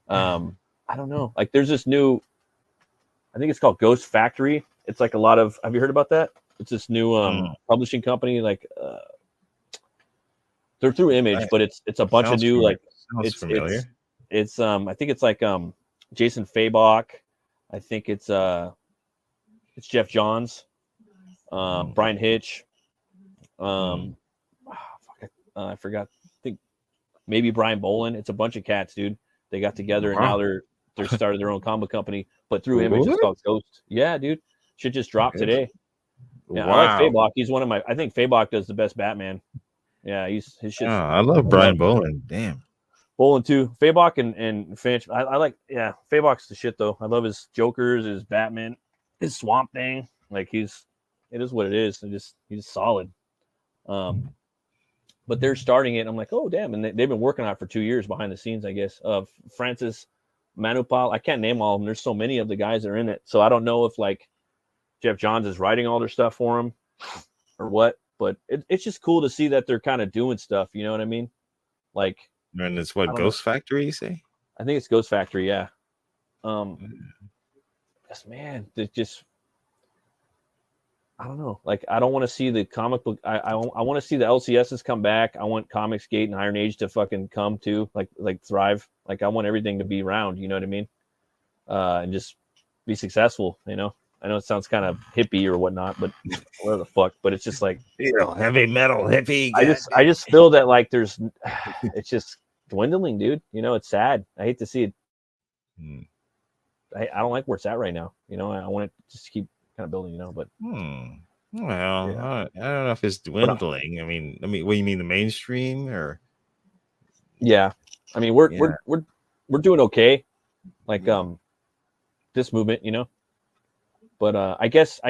I don't know. Like, there's this new. I think it's called Ghost Factory. It's like a lot of. Have you heard about that? It's this new publishing company. Like, they're through Image, but it's a bunch of new familiar. like. It's I think it's like Jason Fabok. I think it's Jeff Johns, Brian Hitch. I forgot. I think maybe Brian Boland. It's a bunch of cats, dude. They got together and now they're started their own comic company, but through Image. It's called Ghost. Yeah, dude. Shit just dropped today. Yeah, I like Fabok. He's one of my. I think Fabok does the best Batman. Yeah, his shit. I love Brian Boland. Damn. Boland too. Fabok and Finch. I like. Yeah, Fabok's the shit though. I love his Jokers, his Batman, his Swamp Thing. Like it is what it is. He's solid. But they're starting it. And I'm like, oh damn! And they've been working on it for 2 years behind the scenes, I guess. Francis Manupal. I can't name all of them. There's so many of the guys that are in it. So I don't know if like Jeff Johns is writing all their stuff for him or what. But it's just cool to see that they're kind of doing stuff. You know what I mean? Like, and it's what Ghost Factory, you say? I think it's Ghost Factory. Yeah. Yes, man. It just. I don't know. Like, I don't want to see the comic book. I want to see the LCSs come back. I want Comicsgate and Iron Age to fucking come too, like thrive. Like, I want everything to be round. You know what I mean? And just be successful. You know. I know it sounds kind of hippie or whatnot, but whatever the fuck. But it's just like heavy metal hippie. I just feel that like it's just dwindling, dude. You know, it's sad. I hate to see it. I don't like where it's at right now. You know, I want it to just keep kind of building, you know, but well, I don't know if it's dwindling. I mean, what do you mean, the mainstream or? Yeah, I mean, we're doing okay, like this movement, you know, but I guess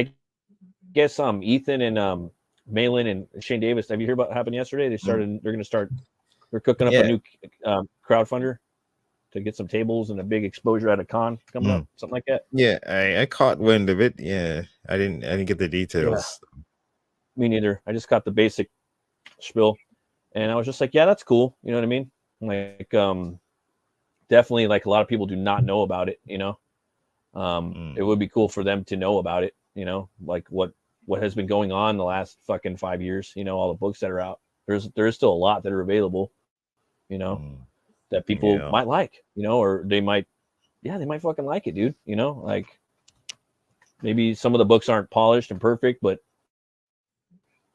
Ethan and Malin and Shane Davis. Have you heard about what happened yesterday? They're cooking up a new crowdfunder to get some tables and a big exposure at a con coming up, something like that. Yeah, I caught wind of it. Yeah, I didn't get the details. Yeah. Me neither. I just got the basic spiel, and I was just like, yeah, that's cool. You know what I mean? Like, definitely, like a lot of people do not know about it. You know, it would be cool for them to know about it. You know, like what has been going on the last fucking 5 years. You know, all the books that are out. There's still a lot that are available. You know. That people might like, you know, or they might fucking like it, dude. You know, like maybe some of the books aren't polished and perfect, but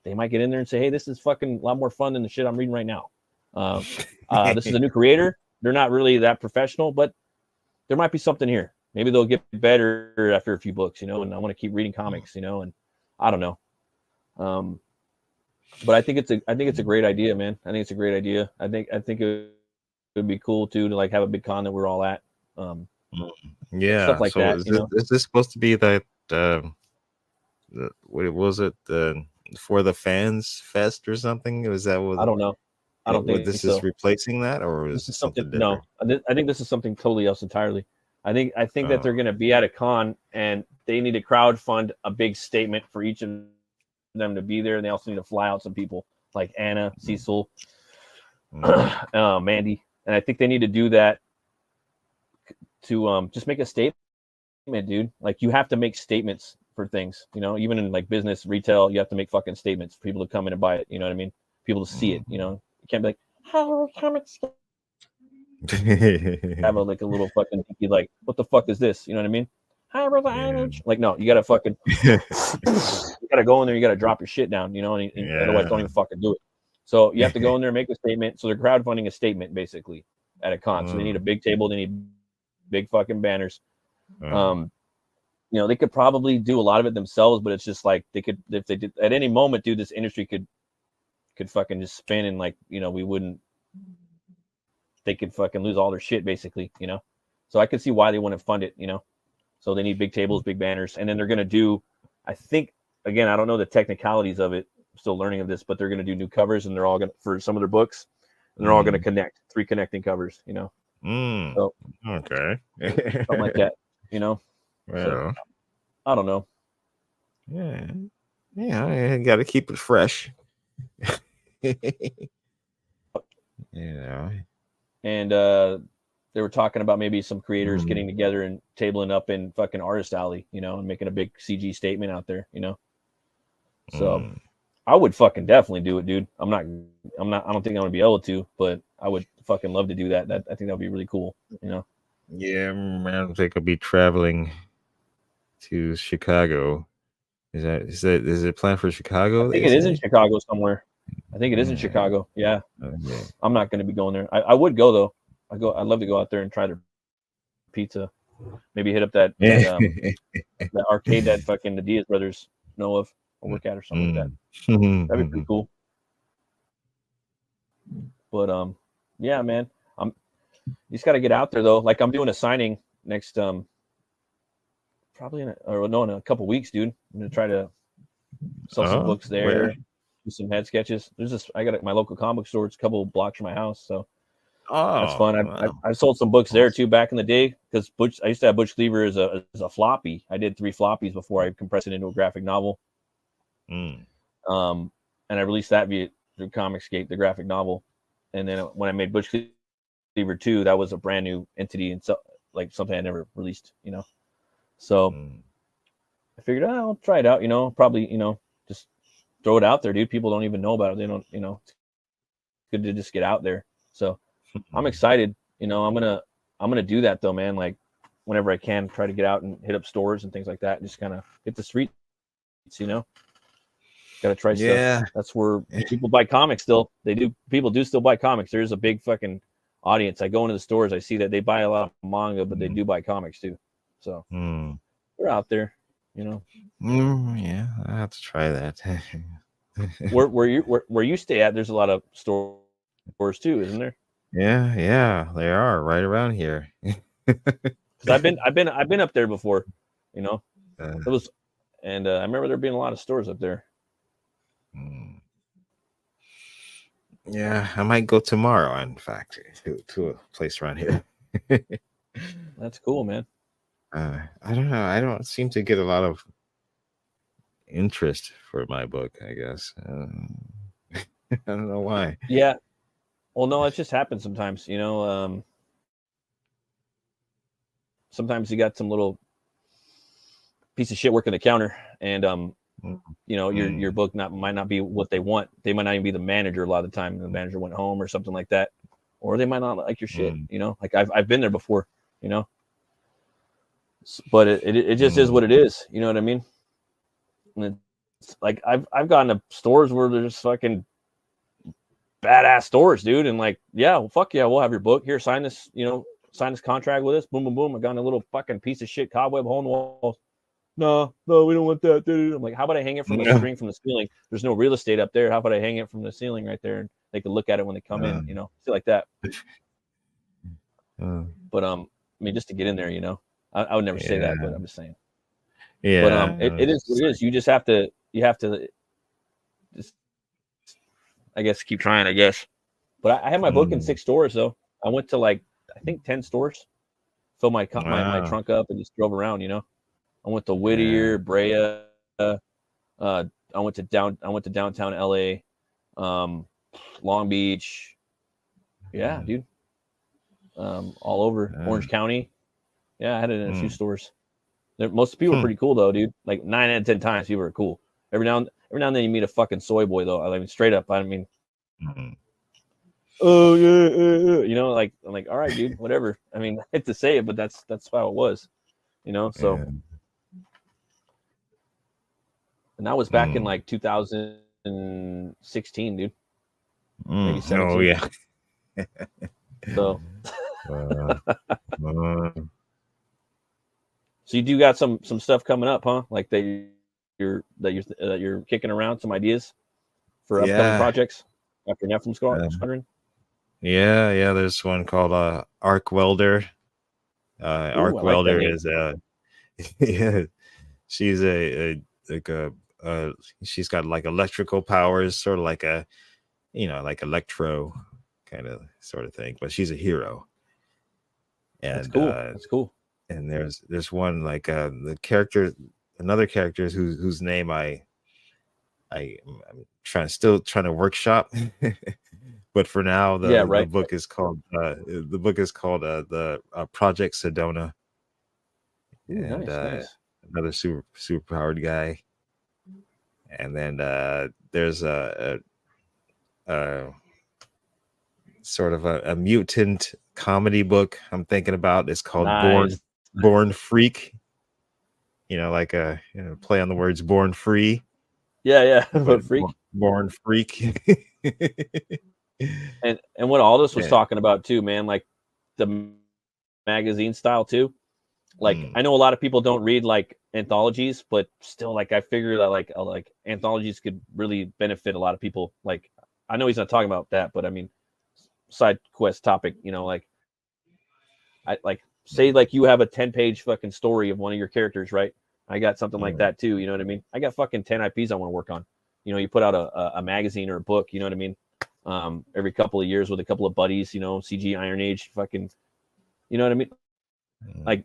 they might get in there and say, hey, this is fucking a lot more fun than the shit I'm reading right now. This is a new creator. They're not really that professional, but there might be something here. Maybe they'll get better after a few books, you know, and I want to keep reading comics, you know, and I don't know. But I think it's a great idea, man. I think it's a great idea. I think it would be cool too to like have a big con that we're all at. Stuff like that. Is this supposed to be that what was it, for the fans fest or something? Was that what? I don't know. I don't think this so. is replacing that, or is this something different? No, I think this is something totally else entirely. I think that they're going to be at a con and they need to crowdfund a big statement for each of them to be there, and they also need to fly out some people like Anna, Cecil, Mandy. And I think they need to do that to just make a statement, dude. Like you have to make statements for things, you know, even in like business, retail, you have to make fucking statements for people to come in and buy it. You know what I mean? People to see it, you know, you can't be like, how much have a like a little fucking like, what the fuck is this? You know what I mean? Like, no, you gotta fucking you gotta go in there, you gotta drop your shit down, you know, and otherwise don't even fucking do it. So you have to go in there and make a statement. So they're crowdfunding a statement basically at a con. So they need a big table, they need big fucking banners. You know, they could probably do a lot of it themselves, but it's just like they could, if they did at any moment, dude, this industry could fucking just spin and like, you know, they could fucking lose all their shit basically, you know? So I could see why they want to fund it, you know? So they need big tables, big banners, and then they're going to do, I think, again, I don't know the technicalities of it. I'm still learning of this, but they're going to do new covers and they're all going to, for some of their books, and they're all going to connect, 3 connecting covers, you know? So, okay. Something like that, you know? Well, so, I don't know. Yeah, I got to keep it fresh. You know. And they were talking about maybe some creators getting together and tabling up in fucking Artist Alley, you know, and making a big CG statement out there, you know. So I would fucking definitely do it, dude. I don't think I'm gonna be able to, but I would fucking love to do that. I think that would be really cool, you know. Yeah, I don't think I'll be traveling to Chicago. Is it planned for Chicago? I think it is in Chicago somewhere. I think it is in Chicago. Yeah. Okay. I'm not going to be going there. I would go though. I'd love to go out there and try their pizza. Maybe hit up that arcade that fucking the Diaz brothers know of or work at or something like that. That'd be pretty cool. But yeah, man. You just got to get out there though. Like I'm doing a signing next probably in a couple weeks, dude. I'm gonna try to sell some books there, do some head sketches. I got my local comic store. It's a couple blocks from my house, so that's fun. I've sold some books there too back in the day because I used to have Butch CLEAVER as a floppy. I did 3 floppies before I compressed it into a graphic novel. And I released that through Comicsgate, the graphic novel. And then when I made Butch CLEAVER 2, that was a brand new entity and so like something I never released, you know. So I figured, I'll try it out, you know, probably, you know, just throw it out there, dude. People don't even know about it. They don't, you know, it's good to just get out there. So I'm excited, you know, I'm going to do that though, man. Like whenever I can, try to get out and hit up stores and things like that. And just kind of hit the streets, you know, got to try stuff. That's where people buy comics still. People do still buy comics. There's a big fucking audience. I go into the stores, I see that they buy a lot of manga, but they do buy comics too. So they're out there, you know. Yeah, I have to try that. where you stay at, there's a lot of stores too, isn't there? Yeah, they are right around here. I've been up there before, you know. It was, and I remember there being a lot of stores up there. Yeah, I might go tomorrow. In fact, to a place around here. That's cool, man. I don't know. I don't seem to get a lot of interest for my book, I guess. I don't know why. Yeah. Well, no, it just happens sometimes, you know. Sometimes you got some little piece of shit working the counter, and you know, your book might not be what they want. They might not even be the manager a lot of the time. The manager went home or something like that, or they might not like your shit. You know, like I've been there before, you know. But it just is what it is. You know what I mean? And it's like I've gone to stores where there's fucking badass stores, dude, and like, yeah, well, fuck yeah, we'll have your book here. Sign this, you know, sign this contract with us. Boom, boom, boom. I got a little fucking piece of shit cobweb hole in the wall. No, we don't want that, dude. I'm like, how about I hang it from the string from the ceiling? There's no real estate up there. How about I hang it from the ceiling right there, and they can look at it when they come in, you know, shit like that. But I mean, just to get in there, you know. I would never say that, but I'm just saying. Yeah. But it is what it is. You just have to. You have to. Just, I guess, keep trying. I guess. But I had my book in 6 stores though. I went to like I think 10 stores. Filled my trunk up and just drove around. You know. I went to Whittier, Brea. I went to downtown LA, Long Beach. Yeah, dude. All over Orange County. Yeah, I had it in a few stores. Most people are pretty cool though, dude. Like 9 out of 10 times, people are cool. Every now and then you meet a fucking soy boy though. I mean, straight up. I mean, oh yeah, you know, like I'm like, all right, dude, whatever. I mean, I hate to say it, but that's how it was, you know. So, and that was back in like 2016, dude. Maybe 17. Oh yeah. So. So you do got some stuff coming up, huh? Like that you're kicking around some ideas for upcoming projects after NEPHILIM Squadron. Yeah. There's one called Arc Welder. Arc Welder is yeah. She's she's got like electrical powers, sort of like a, you know, like Electro kind of sort of thing, but she's a hero. And that's cool. That's cool. And there's one like another character whose name I'm trying to workshop, but for now the book is called the Project Sedona. And nice. Another super powered guy. And then there's a sort of a mutant comedy book I'm thinking about. It's called Born Freak. You know, like a play on the words born free. Yeah. But freak. Born Freak. and what Aldous was talking about too, man, like the magazine style too. Like I know a lot of people don't read like anthologies, but still, like I figure that like anthologies could really benefit a lot of people. Like I know he's not talking about that, but I mean, side quest topic, you know, like I like say like you have a 10-page fucking story of one of your characters, right? I got something like that too. You know what I mean? I got fucking 10 IPs I want to work on. You know, you put out a magazine or a book, you know what I mean? Every couple of years with a couple of buddies, you know, CG Iron Age, fucking, you know what I mean?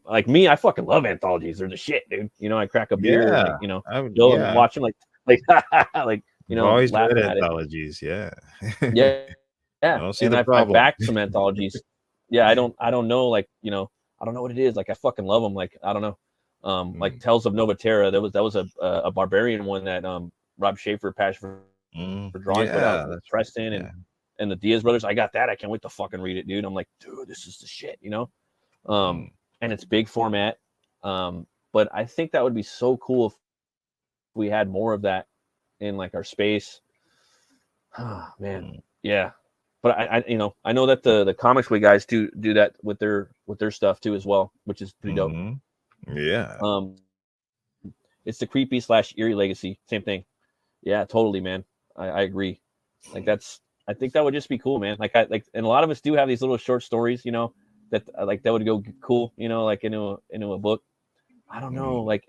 Like me, I fucking love anthologies. They're the shit, dude. You know, I crack a beer, like, you know, watch them like, you know, always laughing read at anthologies. Yeah. I don't see and the I problem. backed some anthologies. Yeah, I don't know, like, you know, I don't know what it is. Like, I fucking love them. Like, I don't know. Like Tales of Novaterra. That was a barbarian one that Rob Schaefer, Passion for Drawing, put out with Preston and the Diaz brothers. I got that. I can't wait to fucking read it, dude. I'm like, dude, this is the shit, you know. And it's big format. But I think that would be so cool if we had more of that in like our space. Man, yeah. But I you know, I know that the Comics Way guys do that with their stuff too as well, which is pretty dope. Yeah. It's the creepy / eerie legacy, same thing. Yeah, totally, man. I agree. Like I think that would just be cool, man. Like and a lot of us do have these little short stories, you know, that like that would go cool, you know, like into a book. I don't know, like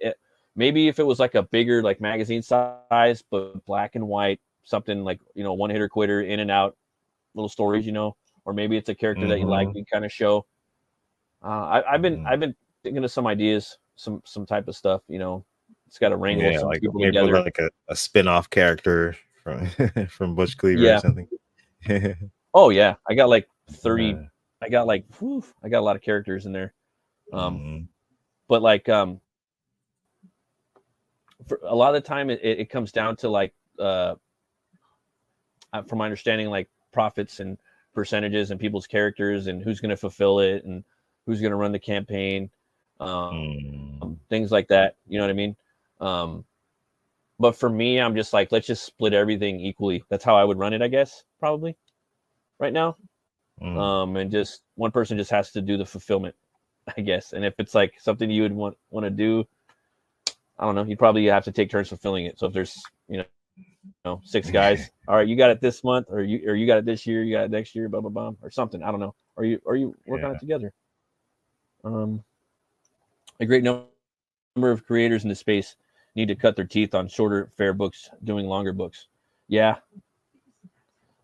maybe if it was like a bigger like magazine size, but black and white, something like, you know, one hitter quitter, in and out, little stories, you know, or maybe it's a character that you like, you kind of show. I've been thinking of some ideas, some type of stuff, you know. It's got to wrangle some like people maybe together. like a spin-off character from Butch Cleaver or something. Oh yeah, I got like 30. I got like I got a lot of characters in there. But like for a lot of the time it comes down to like from my understanding, like profits and percentages and people's characters and who's going to fulfill it and who's going to run the campaign, things like that, you know what I mean? But for me, I'm just like, let's just split everything equally. That's how I would run it, I guess, probably right now. And just one person just has to do the fulfillment, I guess. And if it's like something you would want to do, I don't know, you probably have to take turns fulfilling it. So if there's, you know, 6 guys, all right, you got it this month, or you got it this year, you got it next year, blah blah blah, or something. I don't know. Or you work on it together. A great number of creators in the space need to cut their teeth on shorter, fair books, doing longer books. Yeah.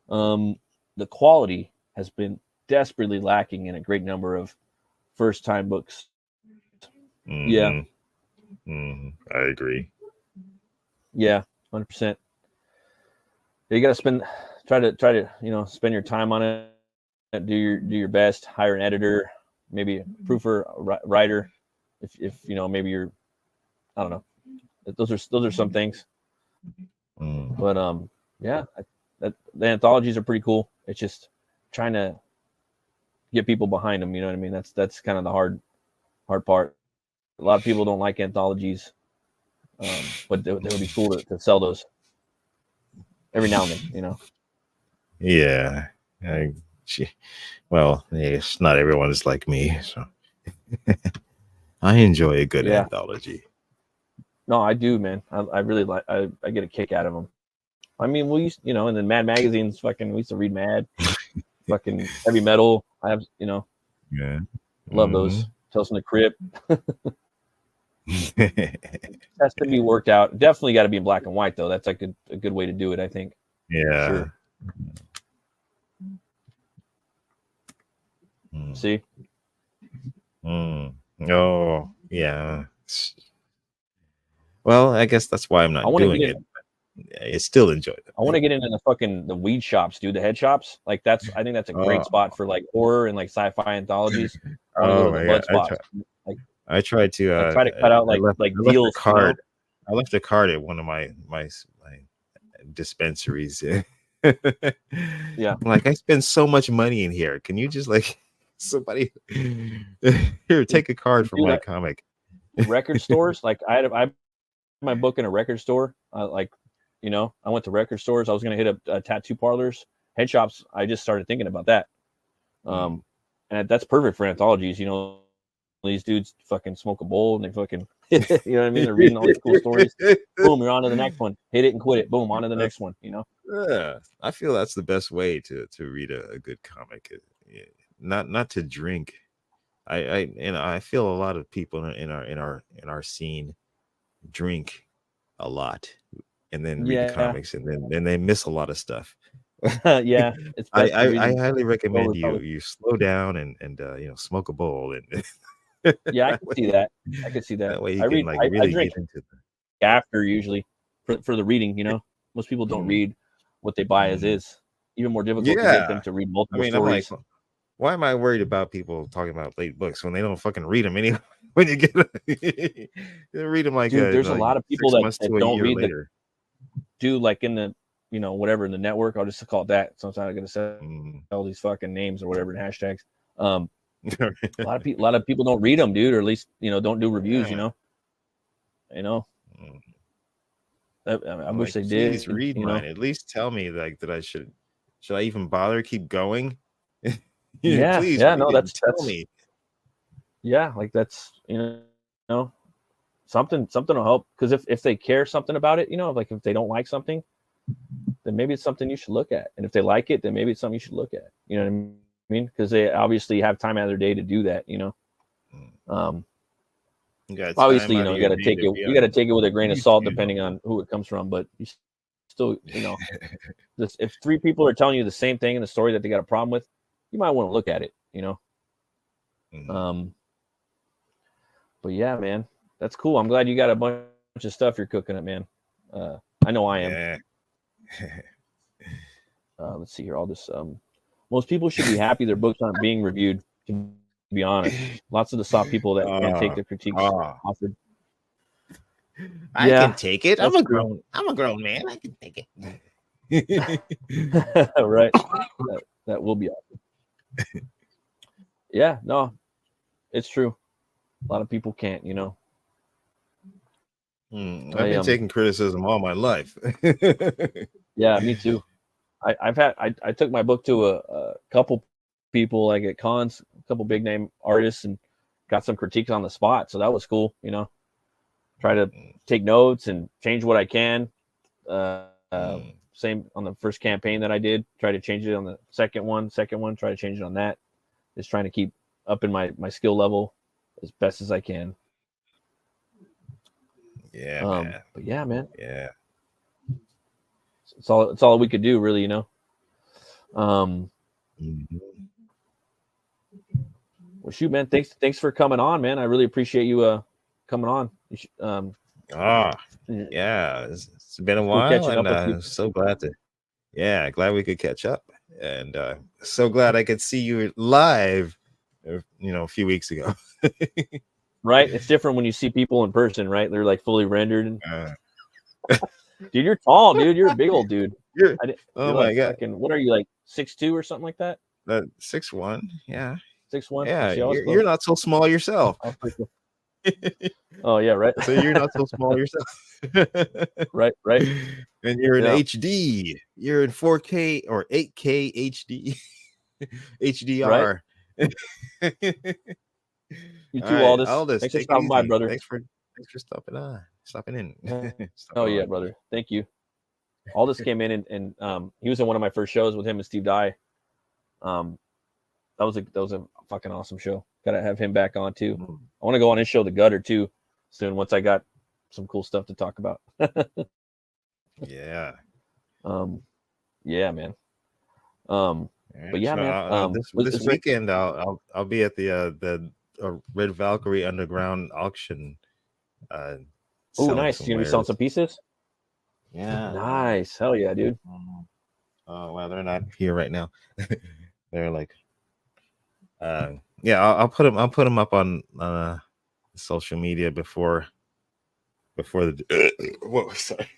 The quality has been desperately lacking in a great number of first-time books. Yeah. I agree. Yeah, 100%. You got to try to, you know, spend your time on it, do your best, hire an editor, maybe a proofer, writer. If you know, maybe you're I don't know. Those are some things. But yeah, the anthologies are pretty cool. It's just trying to get people behind them. You know what I mean? That's kind of the hard part. A lot of people don't like anthologies, but they would be cool to sell those every now and then. You know? Yeah. Well, yes, not everyone is like me, so I enjoy a good anthology. No, I do, man. I really like. I get a kick out of them. I mean, we used, and then Mad magazines. We used to read Mad, fucking Heavy Metal. I have, Yeah, love those. Tales from the Crypt. Has to be worked out. Definitely got to be in black and white, though. That's like a good way to do it, I think. Yeah. Sure. See? Oh, yeah. Well, I guess that's why I'm not doing it. I still enjoy it. I want to get into the weed shops, dude. The head shops. I think that's a great spot for like horror and like sci-fi anthologies. I want to go to the bud spots. I tried to try to cut out like deals. I left a card at one of my dispensaries. Yeah. Like, I spend so much money in here. Can you just somebody here take a card for my comic? Record stores, like I had my book in a record store. I went to record stores. I was gonna hit up tattoo parlors, head shops. I just started thinking about that. And that's perfect for anthologies. These dudes fucking smoke a bowl and they fucking, you know what I mean? They're reading all these cool stories. Boom, you're on to the next one. Hit it and quit it. Boom, on to the next one. Yeah, I feel that's the best way to read a good comic. Not to drink. I feel a lot of people in our scene drink a lot and then read the comics and then they miss a lot of stuff. Yeah, it's I highly recommend you slow down and smoke a bowl and yeah, I can see that. That way you can really drink get into after usually for the reading. Most people don't read what they buy as is. Even more difficult to get them to read multiple stories. I'm like, why am I worried about people talking about late books when they don't fucking read them anyway? When you get you read them there's a lot of people that don't read later. Like in the whatever in the network. I'll just call it that. Sometimes I'm gonna sell these fucking names or whatever and hashtags. A lot of people don't read them, dude, or at least don't do reviews. I wish they did. Please read mine. At least tell me that should I even bother? Keep going. Please, tell me. Yeah, that's something will help, because if they care something about it, if they don't like something, then maybe it's something you should look at, and if they like it, then maybe it's something you should look at. You know what I mean? Because they obviously have time out of their day to do that. Obviously, you got to take it. You got to take it with a grain of salt, depending on who it comes from. But you still, if 3 people are telling you the same thing in the story that they got a problem with, you might want to look at it. But yeah, man, that's cool. I'm glad you got a bunch of stuff you're cooking up, man. I know I am. Let's see here. I'll just most people should be happy their books aren't being reviewed, to be honest. Lots of the soft people that can't take the critiques offered. I can take it. I'm a grown man. I can take it. Right. That will be awesome. Yeah, no, it's true. A lot of people can't, I've been taking criticism all my life. Yeah, me too. I took my book to a couple people, like at cons, a couple big name artists, and got some critiques on the spot. So that was cool, Try to take notes and change what I can. Same on the first campaign that I did. Try to change it on the second one. Try to change it on that. Just trying to keep up in my skill level as best as I can. Yeah, man. But yeah, man. Yeah. It's all we could do, really, Well, shoot, man. Thanks for coming on, man. I really appreciate you coming on. Yeah, it's been a while, and I'm so glad we could catch up, and so glad I could see you live, a few weeks ago. Right? It's different when you see people in person, right? They're like fully rendered. Dude, you're tall, dude. You're a big old dude. You're, You're oh like my god, fucking, what are you, like 6'2" or something like that? 6'1", yeah, 6'1"? yeah. See, I was You're not so small yourself. Oh yeah, right. So you're not so small yourself. Right. And you're in Yeah. HD. You're in 4K or 8K HD. HDR. Right. You too, All right, Aldous. Thanks for take it stopping by, easy. brother. Thanks for stopping in. Oh yeah, brother. Thank you. Aldous came in and he was in one of my first shows with him and Steve Dye. That was a fucking awesome show. Gotta have him back on too. I want to go on his show, The Gutter, too, soon once I got some cool stuff to talk about. Yeah. Yeah, man. But yeah, so, man. This weekend I'll be at the Red Valkyrie Underground auction. Oh, nice. You gonna be selling some pieces? Yeah. Nice. Hell yeah, dude. Oh well, they're not here right now. They're like, yeah. I'll put them up on social media before the. Whoa, sorry.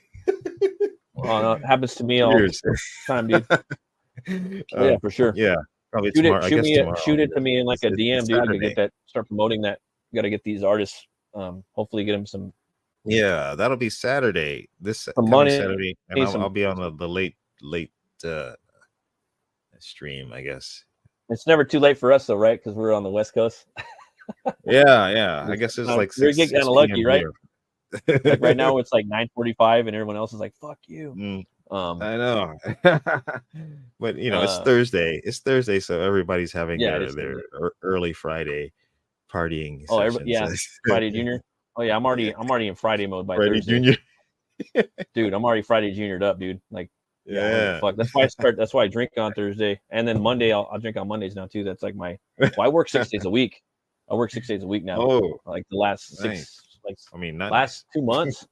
No, it happens to me all the time, dude. Yeah, for sure. Yeah, probably tomorrow. Shoot it to me in like a DM, dude. To get that, start promoting that. You got to get these artists. Hopefully, get them some. Yeah, that'll be Saturday. This money, Saturday, and I'll be on the late stream, I guess. It's never too late for us, though, right? Because we're on the West Coast. Yeah. I guess it's like you're getting kind of lucky, right? Like right now, Here. it's like 9:45, and everyone else is like, "Fuck you." I know, but it's Thursday. It's Thursday, so everybody's having their early Friday partying. Oh, Friday Junior. Oh yeah, I'm already in Friday mode by Friday Thursday. Junior. Dude, I'm already Friday Juniored up, dude. Like, yeah. Fuck. That's why I drink on Thursday, and then Monday I'll drink on Mondays now too. That's like my. Well, I work 6 days a week. I work 6 days a week now. Oh, like the last nice. last 2 months.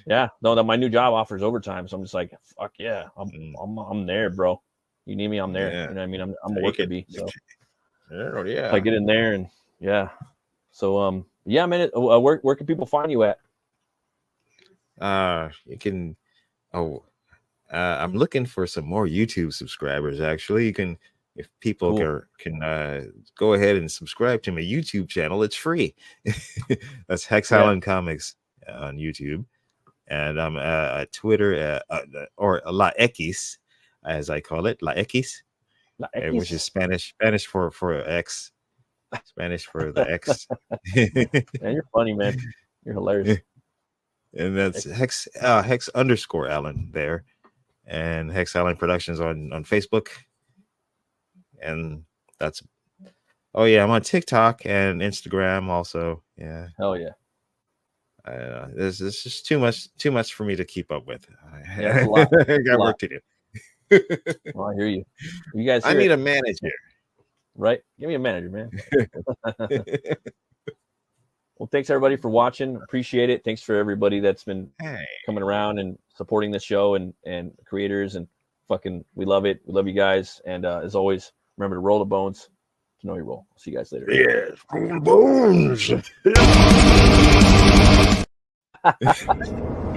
Yeah, no, that my new job offers overtime, so I'm just like, fuck yeah, I'm there, bro. You need me, I'm there. Yeah. You know what I mean? I'm a worker bee, so yeah. I get in there and yeah. So yeah, man. Where can people find you at? You can. I'm looking for some more YouTube subscribers. Actually, you can. If people can go ahead and subscribe to my YouTube channel, it's free. That's Hex Island Comics on YouTube, and I'm at Twitter or La X, as I call it, La X, which is Spanish for X, Spanish for the X. Man, you're funny, man. You're hilarious. And that's Hex _Allen there, and Hex Island Productions on Facebook. And that's I'm on TikTok and Instagram also. Yeah. Hell yeah. This is just too much for me to keep up with. Yeah, a lot. I got work to do. Well, I hear you. You guys. I need a manager. Right? Give me a manager, man. Well, thanks everybody for watching. Appreciate it. Thanks for everybody that's been coming around and supporting this show and creators and fucking we love it. We love you guys. And as always, remember to roll the bones to know your role. See you guys later. Yes, roll the bones.